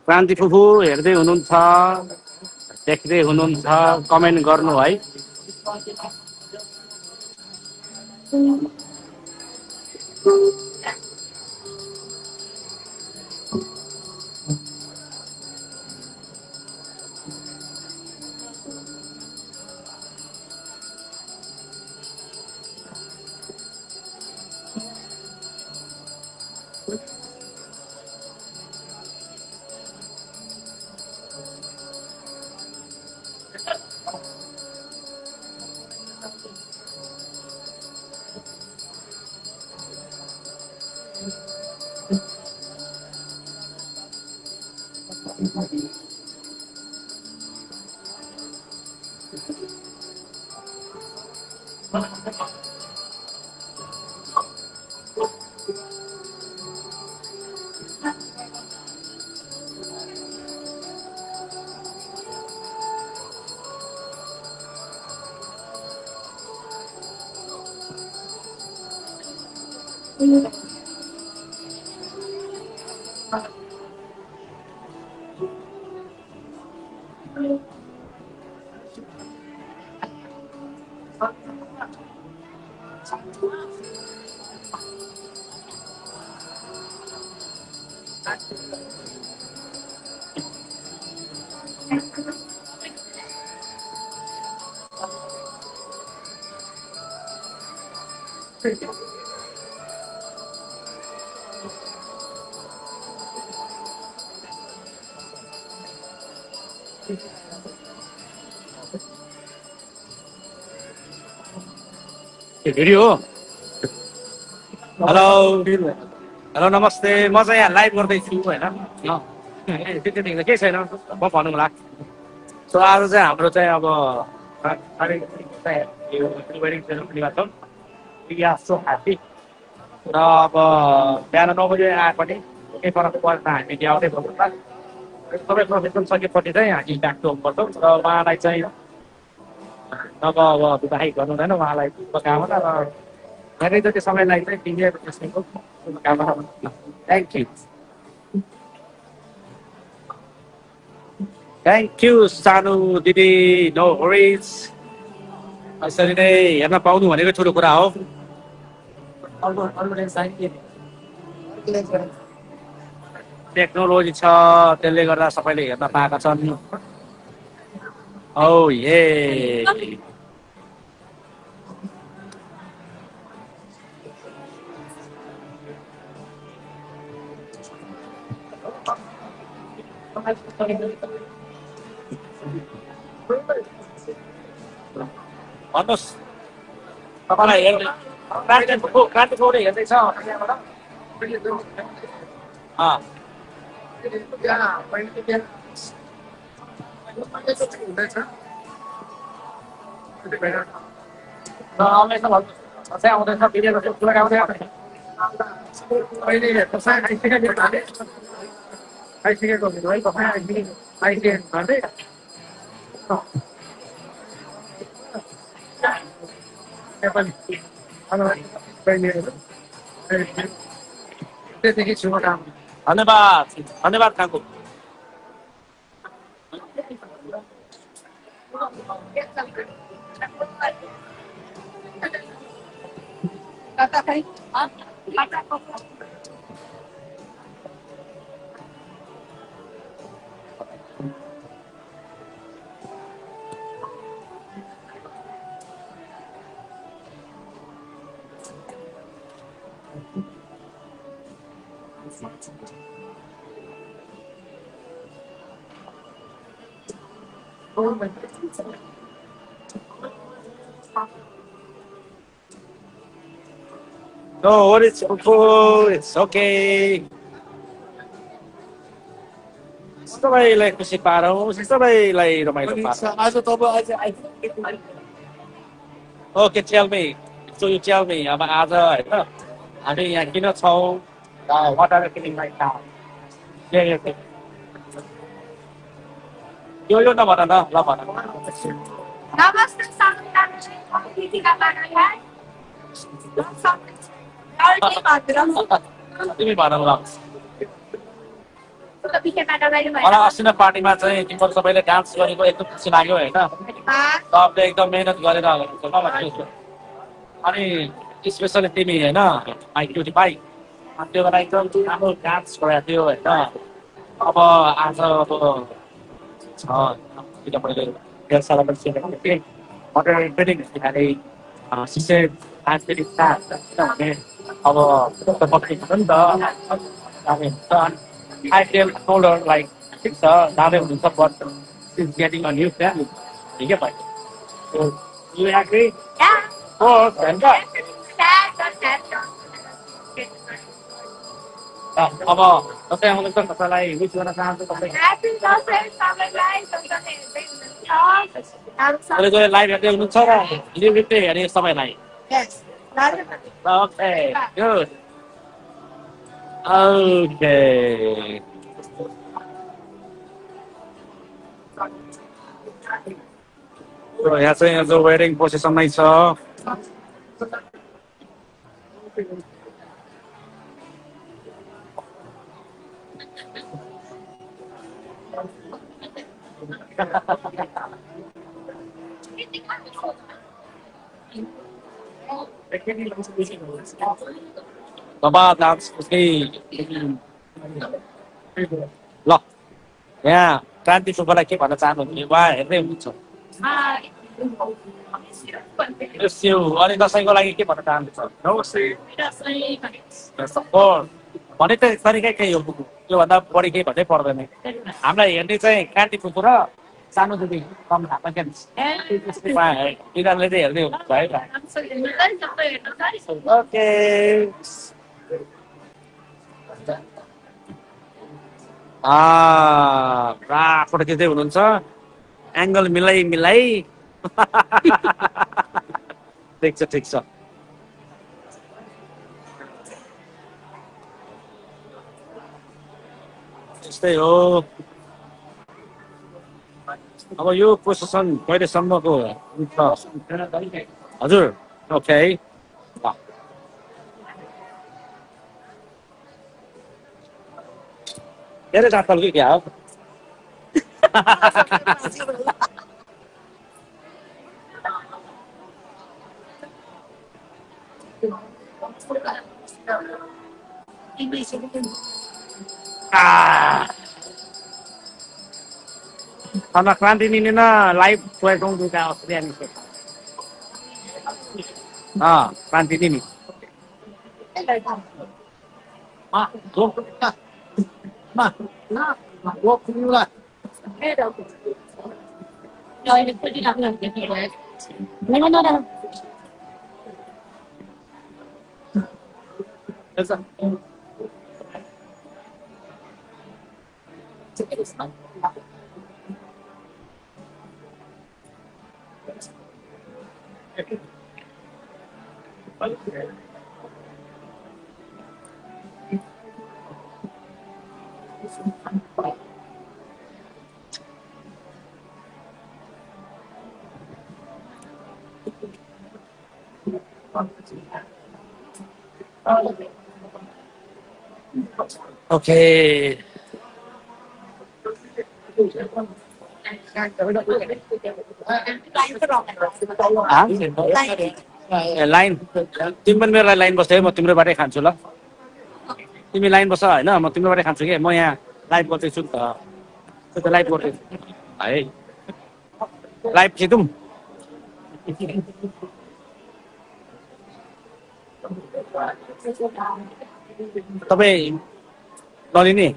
क्रान्ति फुफू हेर्दै हुनुहुन्छ देख्दै हुनुहुन्छ कमेन्ट गर्नु है भिडियो हो हेलो हेलो नमस्ते म चाहिँ यहाँ लाइभ गर्दैछु होइन त्यति केही छैन म भनौँ होला सो आज चाहिँ हाम्रो चाहिँ अब वेडिङ सेरेमनीमा छौँ वी आर सो ह्याप्पी र अब बिहान 9 बजे आए पनि केही फरक पर्दैन हामी ल्याउँदै गर्छौँ सबै प्रोफेसन सकेपछि चाहिँ हामी ब्याक टु होम गर्छौँ र उहाँलाई चाहिँ अब विवाहित गर्नु हुँदैन उहाँलाई शुभकामना र धेरै जति समयलाई चाहिँ दिने त्यसको शुभकामना थ्याङ्क यू सानो दिदी नो वरिज यसरी नै हेर्न पाउनु भनेको ठुलो कुरा हो टेक्नोलोजी छ त्यसले गर्दा सबैले हेर्न पाएका छन् Oh yeah. भन्नुहोस् तपाईँलाई हेर्दै क्रान्तिपुर हेर्दैछ धन्यवाद धन्यवाद काकु No, what is cool? It's okay. सबैलाई खुसी पारौँ सबैलाई रमाइलो पारौँ आज तपाईँ okay tell me so you tell me अब आज हैन हामी यहाँ किन छौँ what are you feeling right now यो नभन न ल भन Namaste, Samantha. Kritika Banagai. तिमी भन ल Kritika Banagai. मलाई अस्ति नै पार्टीमा चाहिँ तिम्रो सबैले डान्स गरेको एकदम खुसी लाग्यो होइन सबले एकदम मेहनत गरेर भनेको अनि स्पेसली तिमी होइन माइ क्युटी भाइ त्यो बेला एकदम राम्रो डान्स गराएको थियो होइन अब आज अब छ किन मैले डेढ साल पनि सुनेको थिएँ मटर ट्रेनिङ खाने सिसे डान्स ट्रेनिङ किनभने अब बस्नु छ नि त जाने हुन्छ I tell told her like ठिक छ जाँदै हुनुहुन्छ but she's getting a new family ठिक है भाइ so you agree Yeah. oh भन्छ अब दसैँ आउँदैछ कसैलाई विश गर्न चाहन्छु तपाईँ कहिले लाइभ हेर्दै हुनुहुन्छ र लिभ हेर्दै हेर्ने सबैलाई ओके गुड Okay. So यहाँ चाहिँ जो वेडिङ पोजिसनमै छ Bapak डान्स उसकै ल यहाँ क्रान्ति सुब्बालाई के भन्न चाहनुहुन्छ उहाँ हेर्दै हुनुहुन्छ अनि दसैँको लागि के भन्न चाहनुहुन्छ भने त तरिकै केही हो त्योभन्दा बढी केही भन्नै पर्दैन हामीलाई हेर्ने चाहिँ क्रान्ति फुपू र सानो दिदी कम थाहा क्या तिनीहरूले चाहिँ हेर्दै हुनुहुन्छ है त ओके फोटो खिच्दै हुनुहुन्छ एङ्गल मिलाइ मिलाइ ठिक छ ठिक छ त्यस्तै हो अब यो पोजिसन कहिलेसम्मको हुन्छ हजुर ओके धेरै जातल कि क्या हो Karena Kranti ini na live kue dong juga Australia nih. Kranti ini. Tuh. Gua kunyul lah. Okay. Line तिमी पनि मेरो लाइन बस्दै म तिम्रोबाटै खान्छु ल तिमी लाइन बस होइन म तिम्रोबाटै खान्छु कि म यहाँ लाइभ गर्दैछु नि त लाइभ गर्दैछु है लाइभ खिचौँ तपाईँ नलिने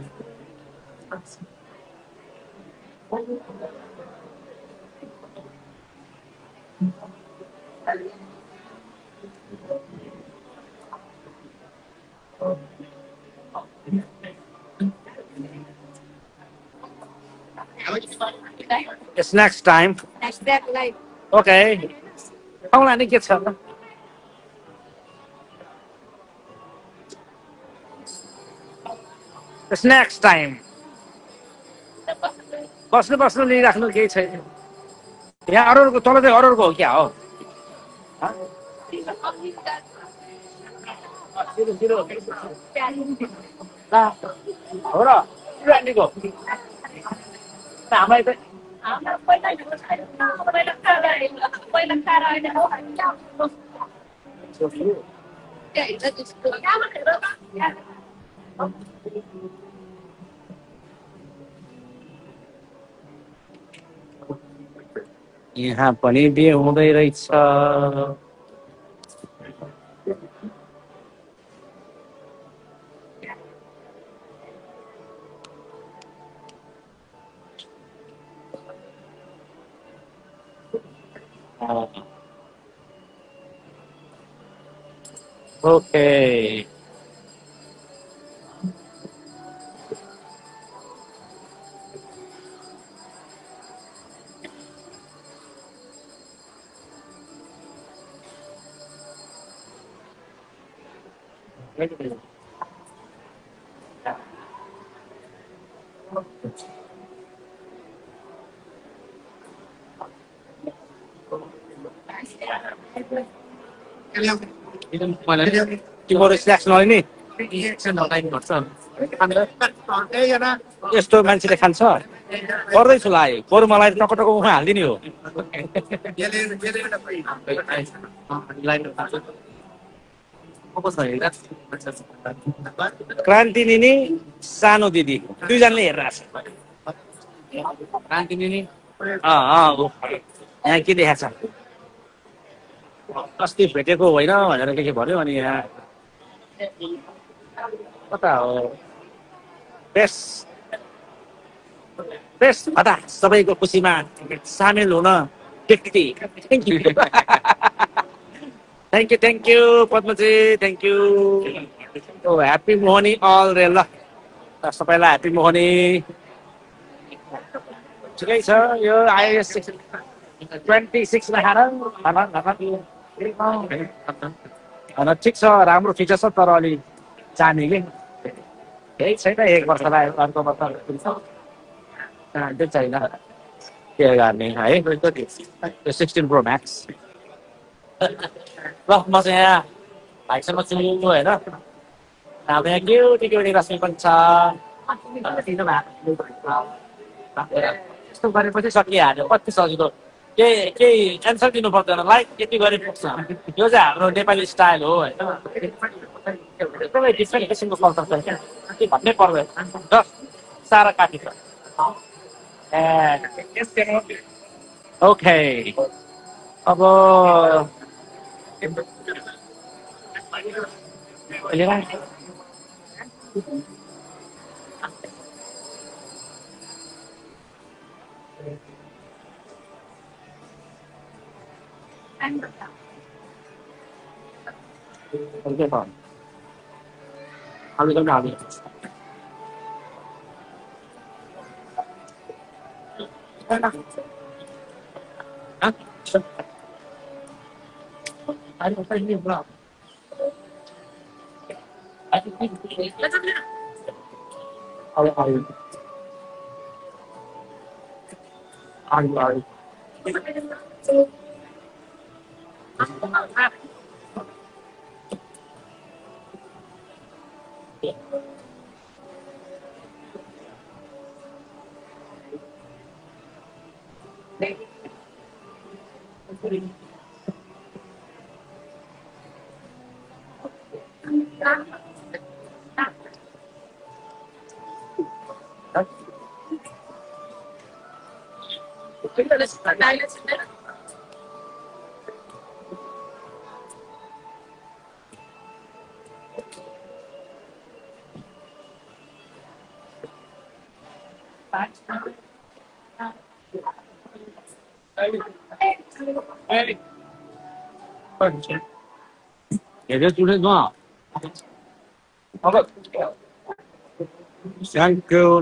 It's next time. Next step, like. Okay. Không là đi kia sợ. It's next time. बस्नु लिइराख्नु केही छैन यहाँ अरूको तल चाहिँ अरूको हो क्या हो हो र आन्टीको हामीलाई चाहिँ यहाँ पनि बिहे हुँदै रहेछ ओके तिम्रो स्न्याक्स नलिने यस्तो मान्छेले खान्छ गर्दैछु ला बरु मलाई टकटको मुखमा हालिदिने हो क्रान्ति निनी सानो दिदी दुईजनाले हेरिरहेको छ क्रान्ति निनी यहाँ के देखाएको छ अस्ति भेटेको होइन भनेर के भन्यो अनि यहाँ कता हो बेस हता सबैको खुसीमा सामेल हुन व्यक्ति thank you Padmaji thank you happy मोहनी अल रे ल सबैलाई ह्याप्पी मोहनी ठिकै छ यो आइएस 26 मा खाना ठिक छ राम्रो फिचर छ तर अलि जाने कि केही छैन 1 वर्षलाई अर्को वर्ष छैन के गर्ने है यो 16 प्रो म्याक्स ल म चाहिँ यहाँ भाइसँग छु होइन अब यहाँ क्युटी रश्मि पनि छ यस्तो गरेपछि सकिहाल्यो कति सजिलो केही एन्सर दिनु पर्दैन लाइक यति गरे पुग्छ यो चाहिँ हाम्रो नेपाली स्टाइल हो होइन एकदमै डिफ्रेन्ट किसिमको कल्चर छ के भन्नै पर्दैन जस्ट सारा काटी छ ओके अब Okay, fine. How are you going to I don't think you're wrong. I think are you? Are you?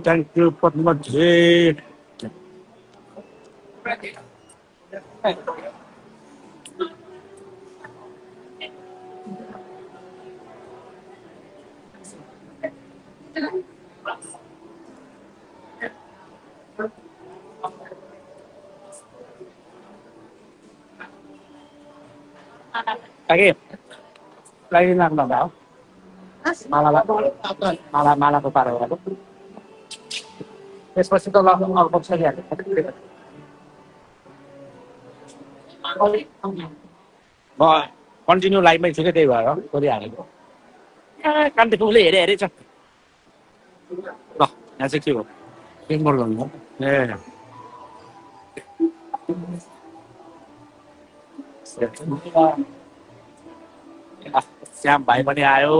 Thank you, Padmaji. Lagi, lagi nang daw. Malala ko para ako. त्यसपछि त लगभग सकिहाल्यो म कन्टिन्यू लाइभमै छु क्या त्यही भएर गरिहालेको कान्तिपुरले हेरे हेरे छ ल यहाँ चाहिँ के हो पेम्बर गर्नु ए श्याम भाइ पनि आयो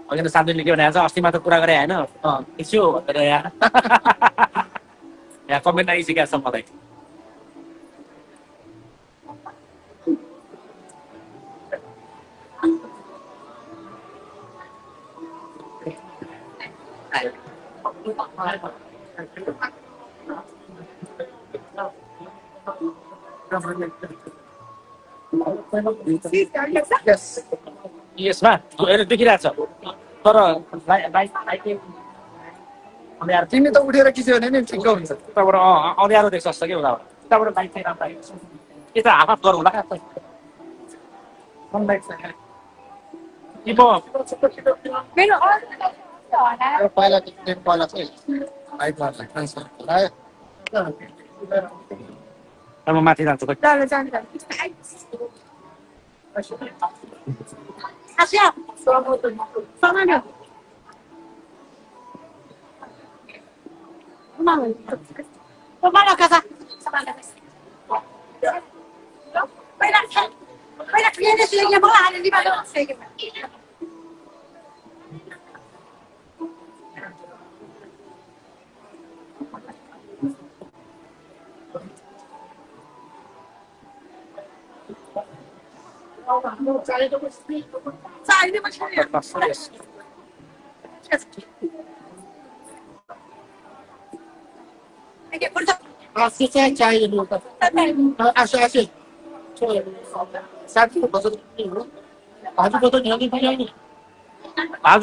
अघि त सान्दुले के भनेको छ अस्ति मात्र कुरा गरे होइन यसो भनेर यहाँ यहाँ कमेन्ट आइसकेको छ मलाई यसमा हेर देखिरहेको छ तर तिमी त उठेर खिच्यो भने नि ठिक हुन्छ उताबाट अँध्यारो देख्छ जस्तो कि उताबाट उताबाट बाइक चाहिँ राम्रो आइरहेको छ के त हाफ गरौँ होला पहिला चाहिँ म माथि जान्छु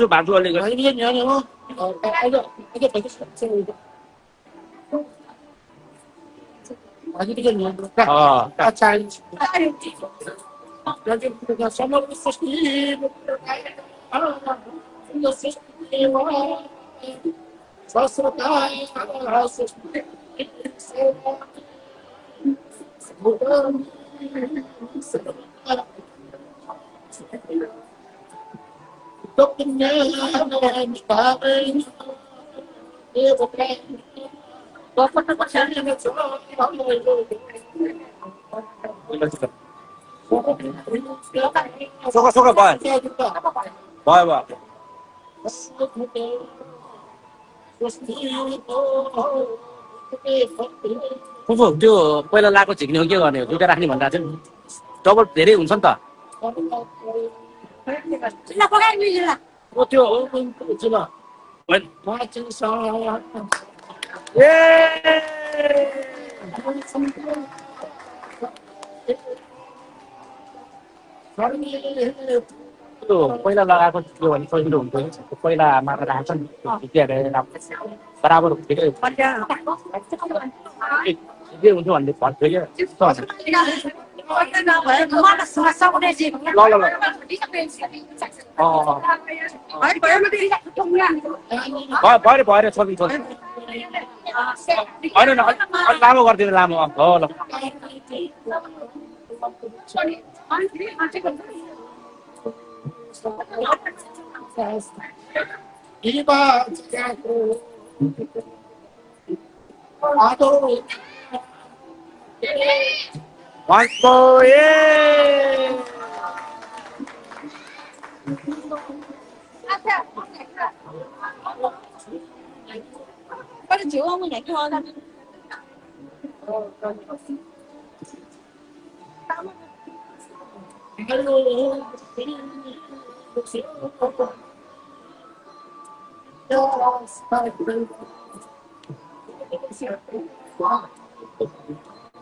भाजु अलिकति सोका भयो फुफु त्यो पहिला लाएको झिक्ने हो के गर्ने हो दुइटा राख्ने भन्दा चाहिँ डबल धेरै हुन्छ नि त त्यो पहिला लगाएको थियो भने सजिलो हुन्थ्यो पहिला मात्र राख्छ नि बराबर हुन्थ्यो क्या हुन्थ्यो भन्ने भन्थ्यो क्या भयो छोड्नु होइन लामो गरिदिनु लामो हो ल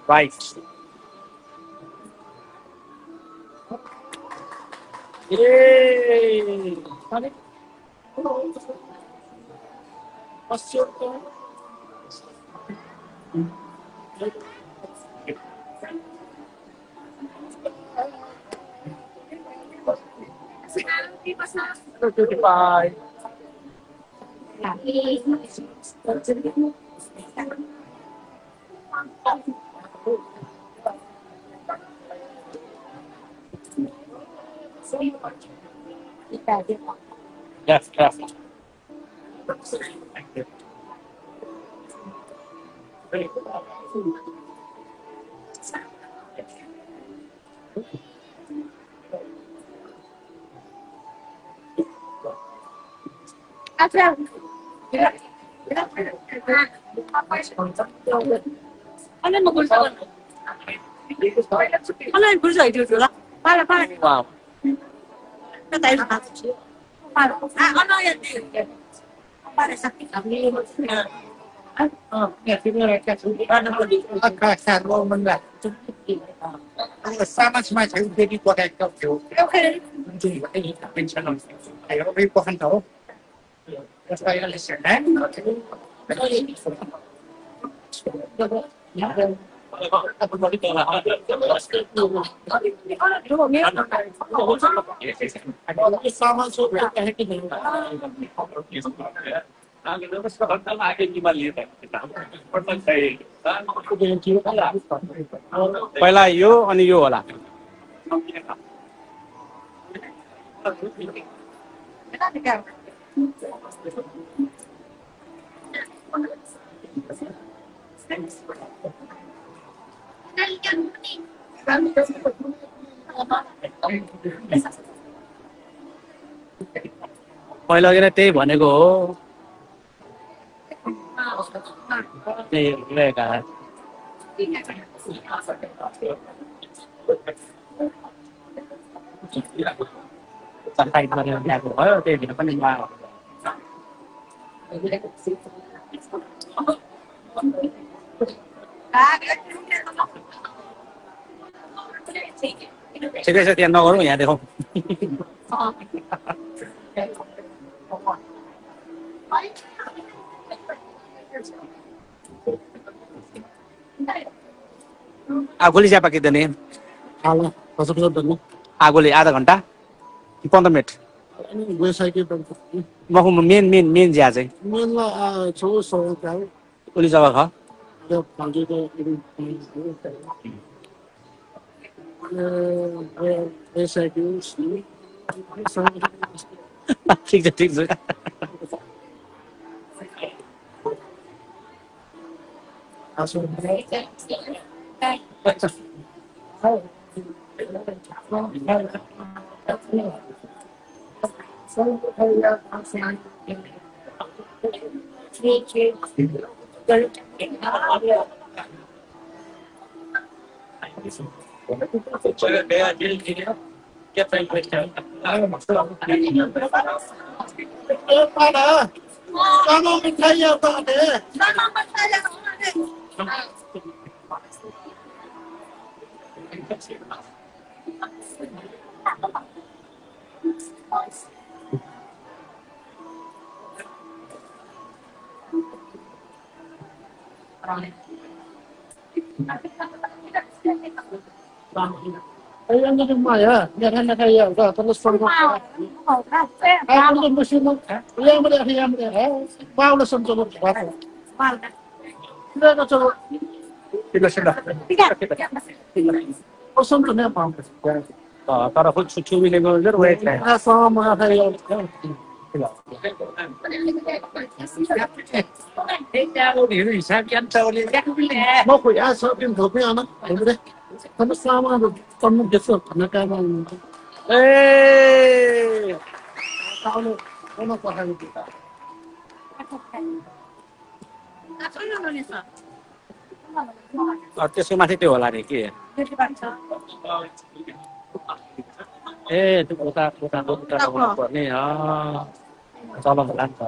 Right. Yay! 55. Yes, yes. Wow.ขาดลมมันแบบสร้างมาใช่ไหมใช้เพื่อที่ตัวแทนกับผิวจริงๆไอ้นี่เป็นชั้นนไอ้เราไม่พอขันเขาจะไปอะไรเสร็จแล้วสร้างมาสุดแล้วให้กิน पहिला यो अनि यो होला पहिला किन त्यही भनेको हो त्यही रहेका साइड गरेर ल्याएको भयो त्यही भएर पनि ठिकै छ त्यहाँ नगरौँ यहाँ देखाउँ आगोले चिया पाकिँदैन आगोले आधा घन्टा कि 15 मिनट मखु मेन मेन मेन चिया चाहिँ उली जग्गा ख ठिक छ ठिक छ Ayan na yung Maya. Yan na kaya. Tapos from ano mo siya mo? Ayan mo na. Pao na sa tulog. Sila. O saan to na pa? तर खुद छुट्टी मिलेको जर वेट है Sama kaya. Mo ko ya sa pin ko ya na. Tapos sama kami dito. Nakama. ए Ano pa hayo kita? त्यसको माथि त्यो होला नि के ए त्यो उता उता उता लगाउनु पर्ने चलन होला नि त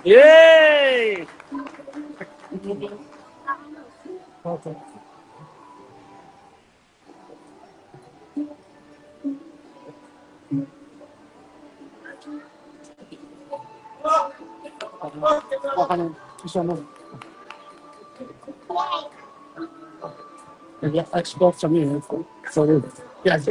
Yay! Export from here. Sorry. Yes.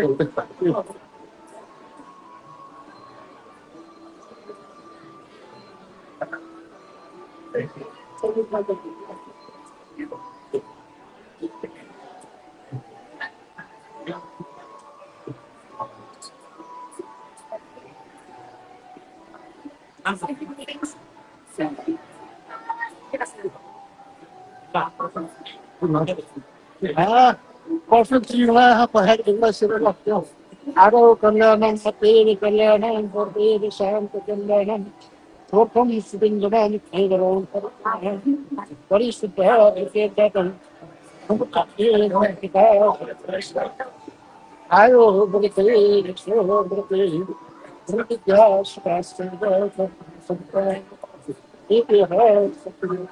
Perfect perhaps English Aro Kalyanam Pati Kalyanam Pati Shant Kalyanam Topam Sudingaman Kaivaron Parisita Iketatam Ayo Briti So Briti Britiya Spastra Something if you have something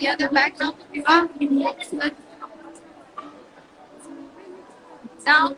The other back down. Down.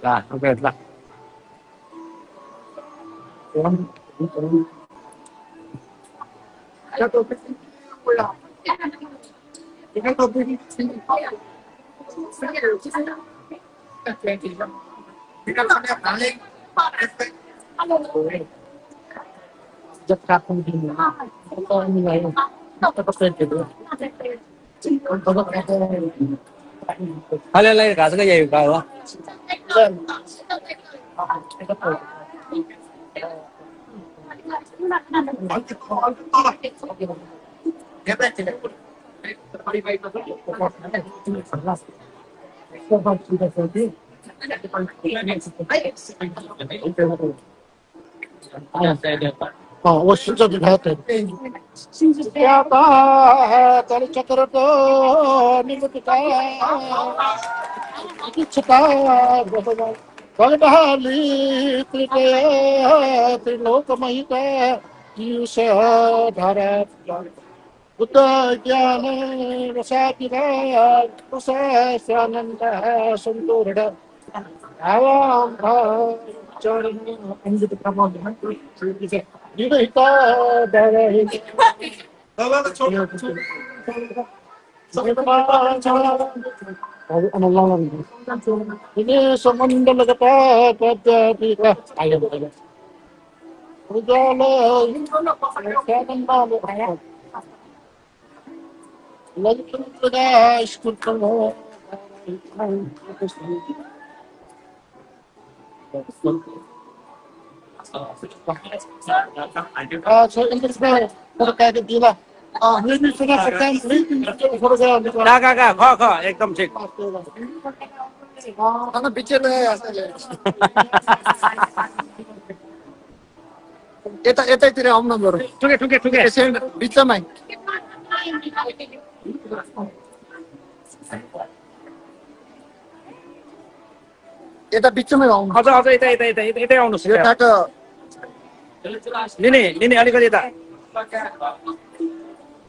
Lah, oke lah. Hal-hal घाँस का यही का हो वो 진짜 좋다. 야바 다리 쳤더라도 니부터 기치다 거기다리 뜨게 त्रिलोकमहिता ईशा धारा बुद्ध ज्ञान रसातिरा रसानंद संतोरड आवाम चरण Anjit Pramod निहिता दरहि ini semua legata pada kita ayam ayam. Ujala sekarang malu ayam. Lagi kita ikut kamu. So interesting. Terkait dia. Ini sudah sekian का ख एकदम ठिक Karena bicara ya यतैतिर आउनु बरु ठुके ठुके ठुके बिचमै यता बिचमै आउनु अझ अझ यता यता यता यतै आउनुहोस् यो टाटो निनी निनी अलिकति यता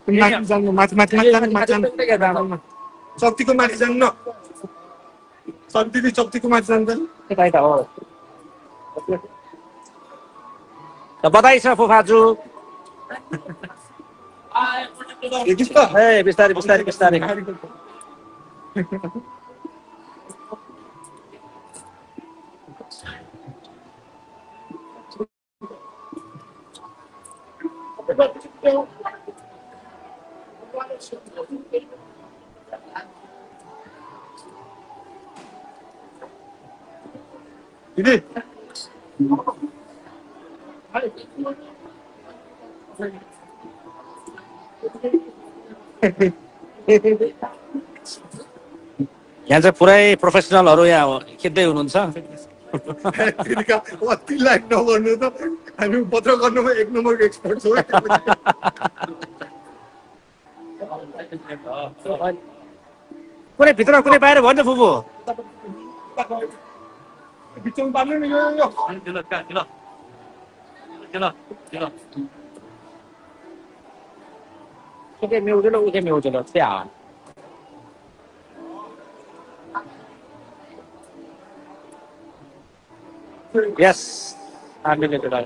माथि जानु माथि माथि माथि जानु माथि जानु शक्तिको माथि जानु न शक्तिको माथि जानु त यता यता हो त बधाई छ फुफाजु ए बिस्तारै बिस्तारै बिस्तारै दिदी यहाँ चाहिँ पुरै प्रोफेसनलहरू यहाँ खिच्दै हुनुहुन्छ कति लाइक नगर्नु त हामी पत्र गर्नुमा 1 नम्बरको एक्सपर्ट छौँ कुनै भित्र कुनै बाहिर भयो नि फुपू बिचमा पार्नु नि यो Cái mưu cái lũ cái mưu cho nó xẻo. Yes. Ambil itu dah.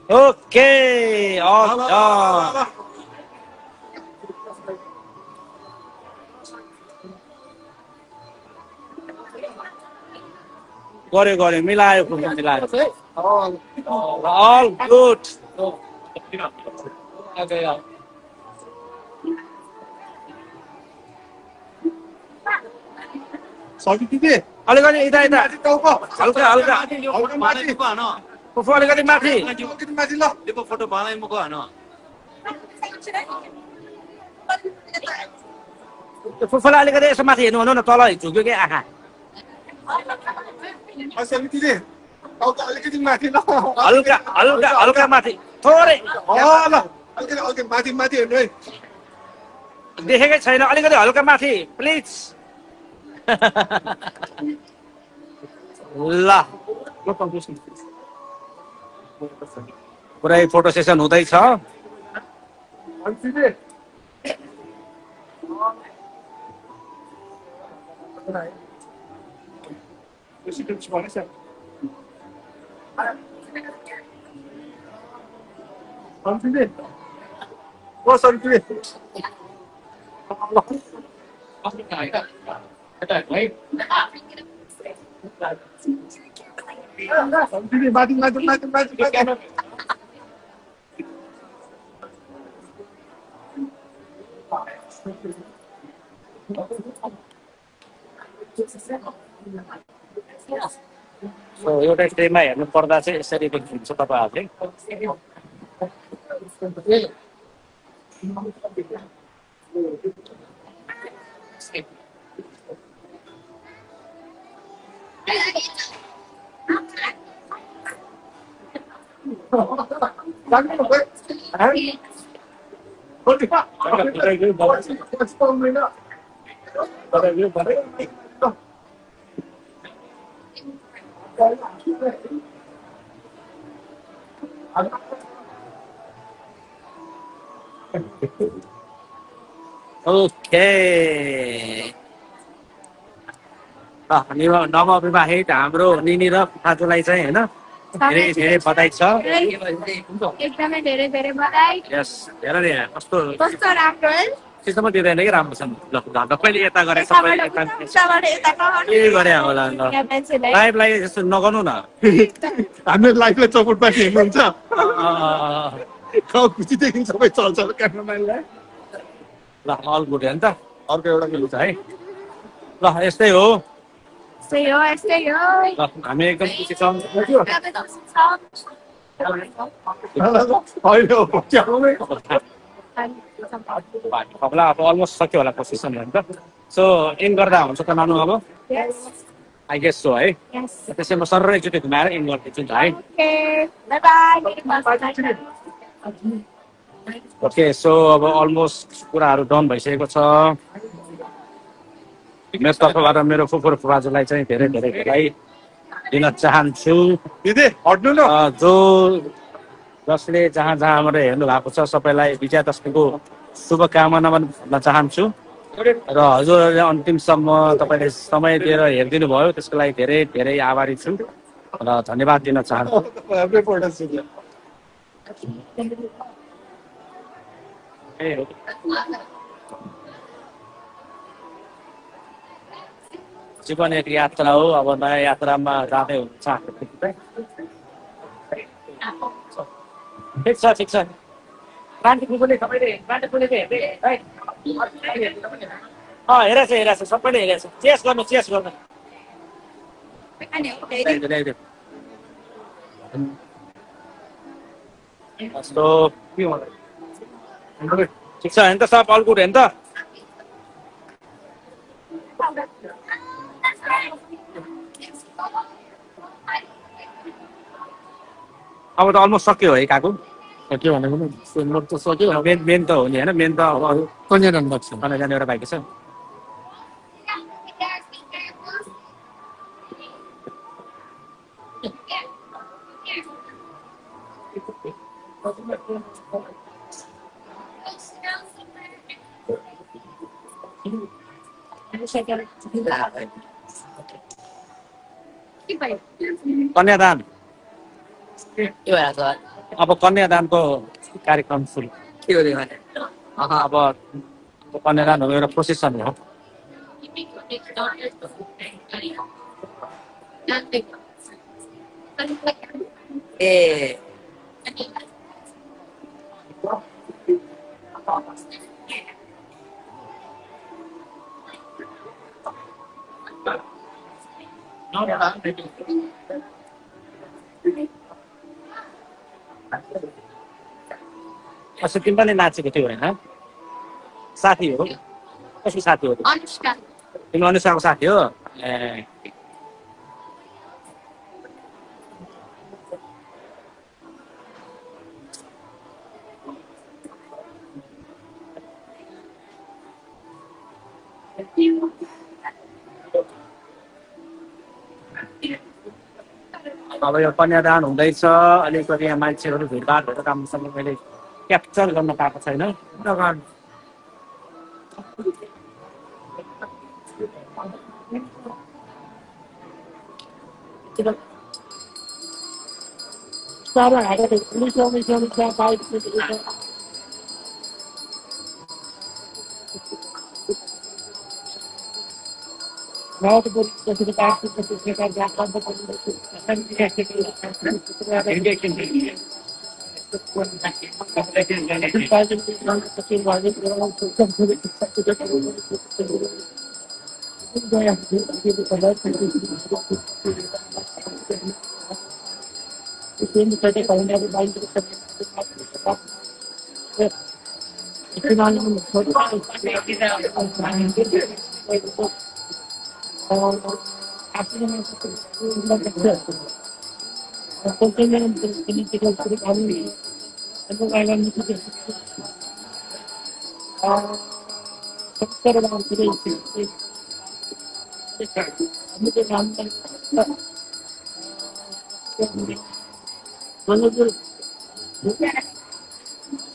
Okay, all done. Gore, मिलायो पुग्यो मिलायो. All good. सबै दिदी अलिकति यता यता टाउको हल्का हल्का फुफू अलिकति माथि अलिकति माथि ल देखो फोटो बनाइ मको हैन फुफूलाई अलिकति यसो माथि हेर्नु भन्नु न तल झुक्यो के आँखा सबै दिदी टाउको अलिकति माथि ल हल्का हल्का हल्का माथि थोरै ल अलिकति माथि माथि हेर्नु है देखेकै छैन अलिकति हल्का माथि प्लिज ल पुरै फोटो सेसन हुँदैछ एउटा ट्रेमा हेर्नु पर्दा चाहिँ यसरी देखिन्छ तपाईहरुले ओके नवविवाहित हाम्रो निनी र फातुलाई चाहिँ हैन धेरै धेरै बधाई छ एकदमै धेरै धेरै बधाई यस हेर नि कस्तो कस्तो राम्रो है त्यस्तोमा दिँदैन कि राम्रो छ ल पहिले यता गरे सबै के गरे होला ल लाइभलाई यस्तो नगर्नु न हामीले लाइफलाई चपोट पार्टी हेर्नुहुन्छ खुसी देखिन्छ सबै चल्छ क्यामेराम्यानलाई ल अल गुड हेर्नु त अर्को एउटा मिल्छ है ल यस्तै हो यस्तै हो ल हामी एकदम खुसी छौँ होइन च्याउमै होला अब अलमोस्ट सक्यो होला क्वेसन त सो इन गर्दा हुन्छ त मानु अब आई गेस सो है त्यसै म सर एकचोटि घुमाएर इन गरिदिन्छु नि त है ओके सो अब अलमोस्ट कुराहरू डन भइसकेको छ मेरो तर्फबाट मेरो फुफुर फुपाजुलाई चाहिँ धेरै धेरै बधाई दिन चाहन्छु दिदी हट्नु न जो जसले जहाँ जहाँबाट हेर्नु भएको छ सबैलाई विजयादशमीको शुभकामना भन्न चाहन्छु र हजुरहरूले अन्तिमसम्म तपाईँले समय दिएर हेरिदिनु भयो त्यसको लागि धेरै धेरै आभारी छु र धन्यवाद दिन चाहन्छु जीवन एक यात्रा हो अब नयाँ यात्रामा जाँदै हुन्छ ठिक छ ठिक छ हेरेछ सबैले हेरेछ चेस गर्नु ठिक छ हेर्नु त सब अल गुड हेर्नु त अब त अलमोस्ट सक्यो है काकु के भनेको नोट त सक्यो मेन त हो नि होइन मेन त अब कन्यादान लाग्छ जाने एउटा बाइक छ कन्यादान अब कन्यादानको कार्यक्रम सुरु अब कन्यादान हो एउटा प्रोसेसन हो अस्ति तिमी पनि नाचेको थियो होइन साथी हो कसको साथी हो तिमी अनुष्काको साथी हो ए अब यो कन्यादान हुँदैछ अलिकति यहाँ मान्छेहरू भिडभाड भएको राम्रोसँग मैले क्याप्चर गर्न पाएको छैन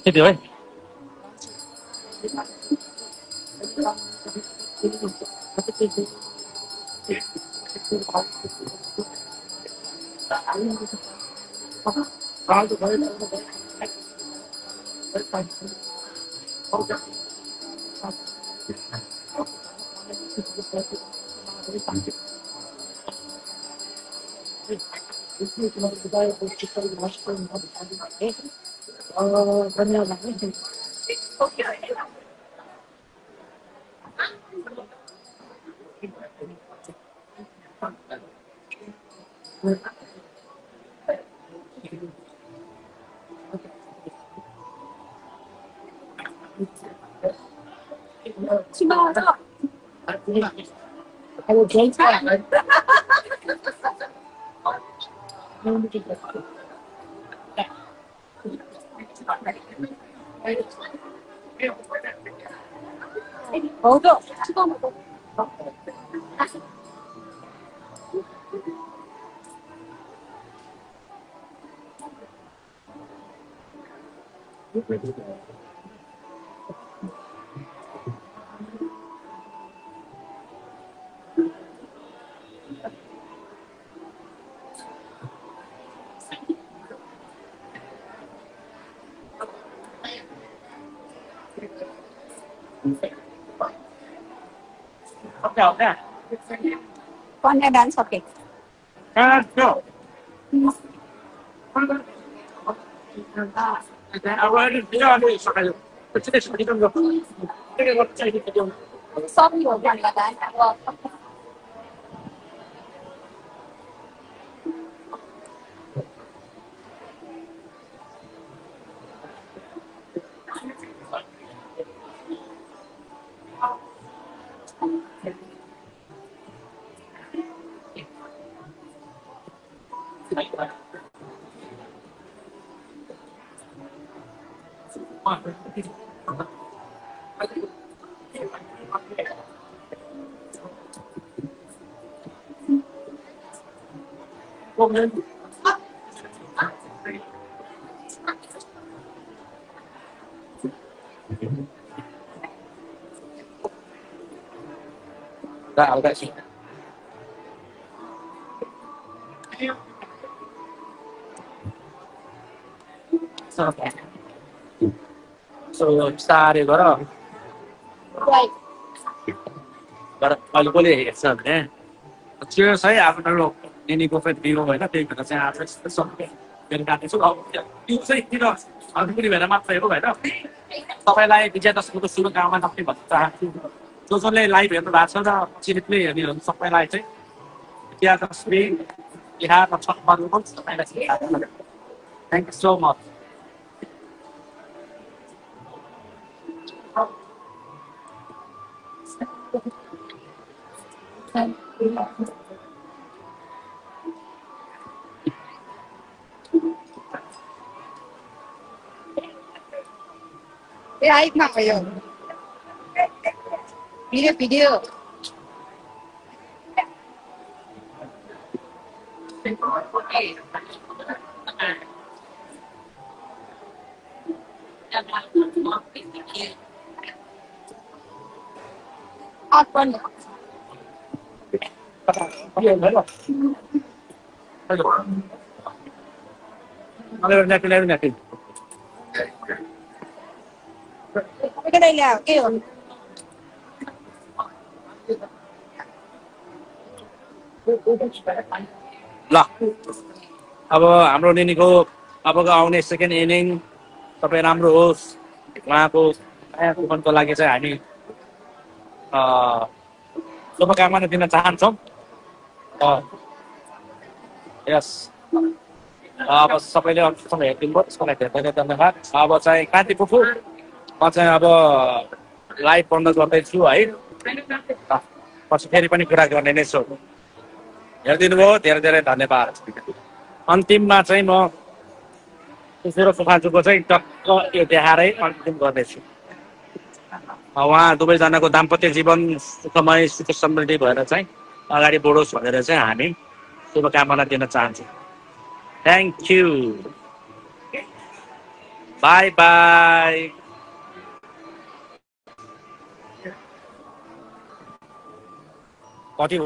त्यति हो है I will drink one. Hold on. Con nghe đánh sao kìa. Xong nhiều lần là đánh. Dạ, dạ chị. बिस्तारै गर अहिले कसले हेर्छ भने चियर्स है आफ्नो नेनीको फेरि दिनु होइन त्यही भएर चाहिँ आज यस्तो सक्यो मेरो काट्दैछु अब त्यो चाहिँ किन अलिकति भएर मात्रै हो होइन तपाईँलाई विजयादशमीको शुभकामना नक्की भन्न चाहन्छु जो जसले लाइभ हेर्नु भएको छ र चिनितले हेर्नेहरू सबैलाई चाहिँ विजयादशमी तिहार र छठ पर्वको सबैलाई thank you so much Live na kayo. Video. Open. Cái đây là kiểu ल अब हाम्रो नेनीको अबको आउने सेकेन्ड इनिङ तपाईँ राम्रो होस् उहाँको नयाँ जीवनको लागि चाहिँ हामी शुभकामना दिन चाहन्छौँ यस अब सबैले अन्तसम्म हेरिदिनु भयो त्यसको लागि धेरै धेरै धन्यवाद अब चाहिँ कान्ति फुपू म चाहिँ अब लाइभ बन्द गर्दैछु है पछि फेरि पनि कुरा गर्ने नै छु हेरिदिनु भयो धेरै धेरै धन्यवाद अन्तिममा चाहिँ म सुरो सुखाजुको चाहिँ टक्क यो देखाएरै अन्तिम गर्नेछु उहाँ दुवैजनाको दाम्पत्य जीवन सुखमय सुख समृद्धि भएर चाहिँ अगाडि बढोस् भनेर चाहिँ हामी शुभकामना दिन चाहन्छौँ थ्याङ्क यू बाई बाई कति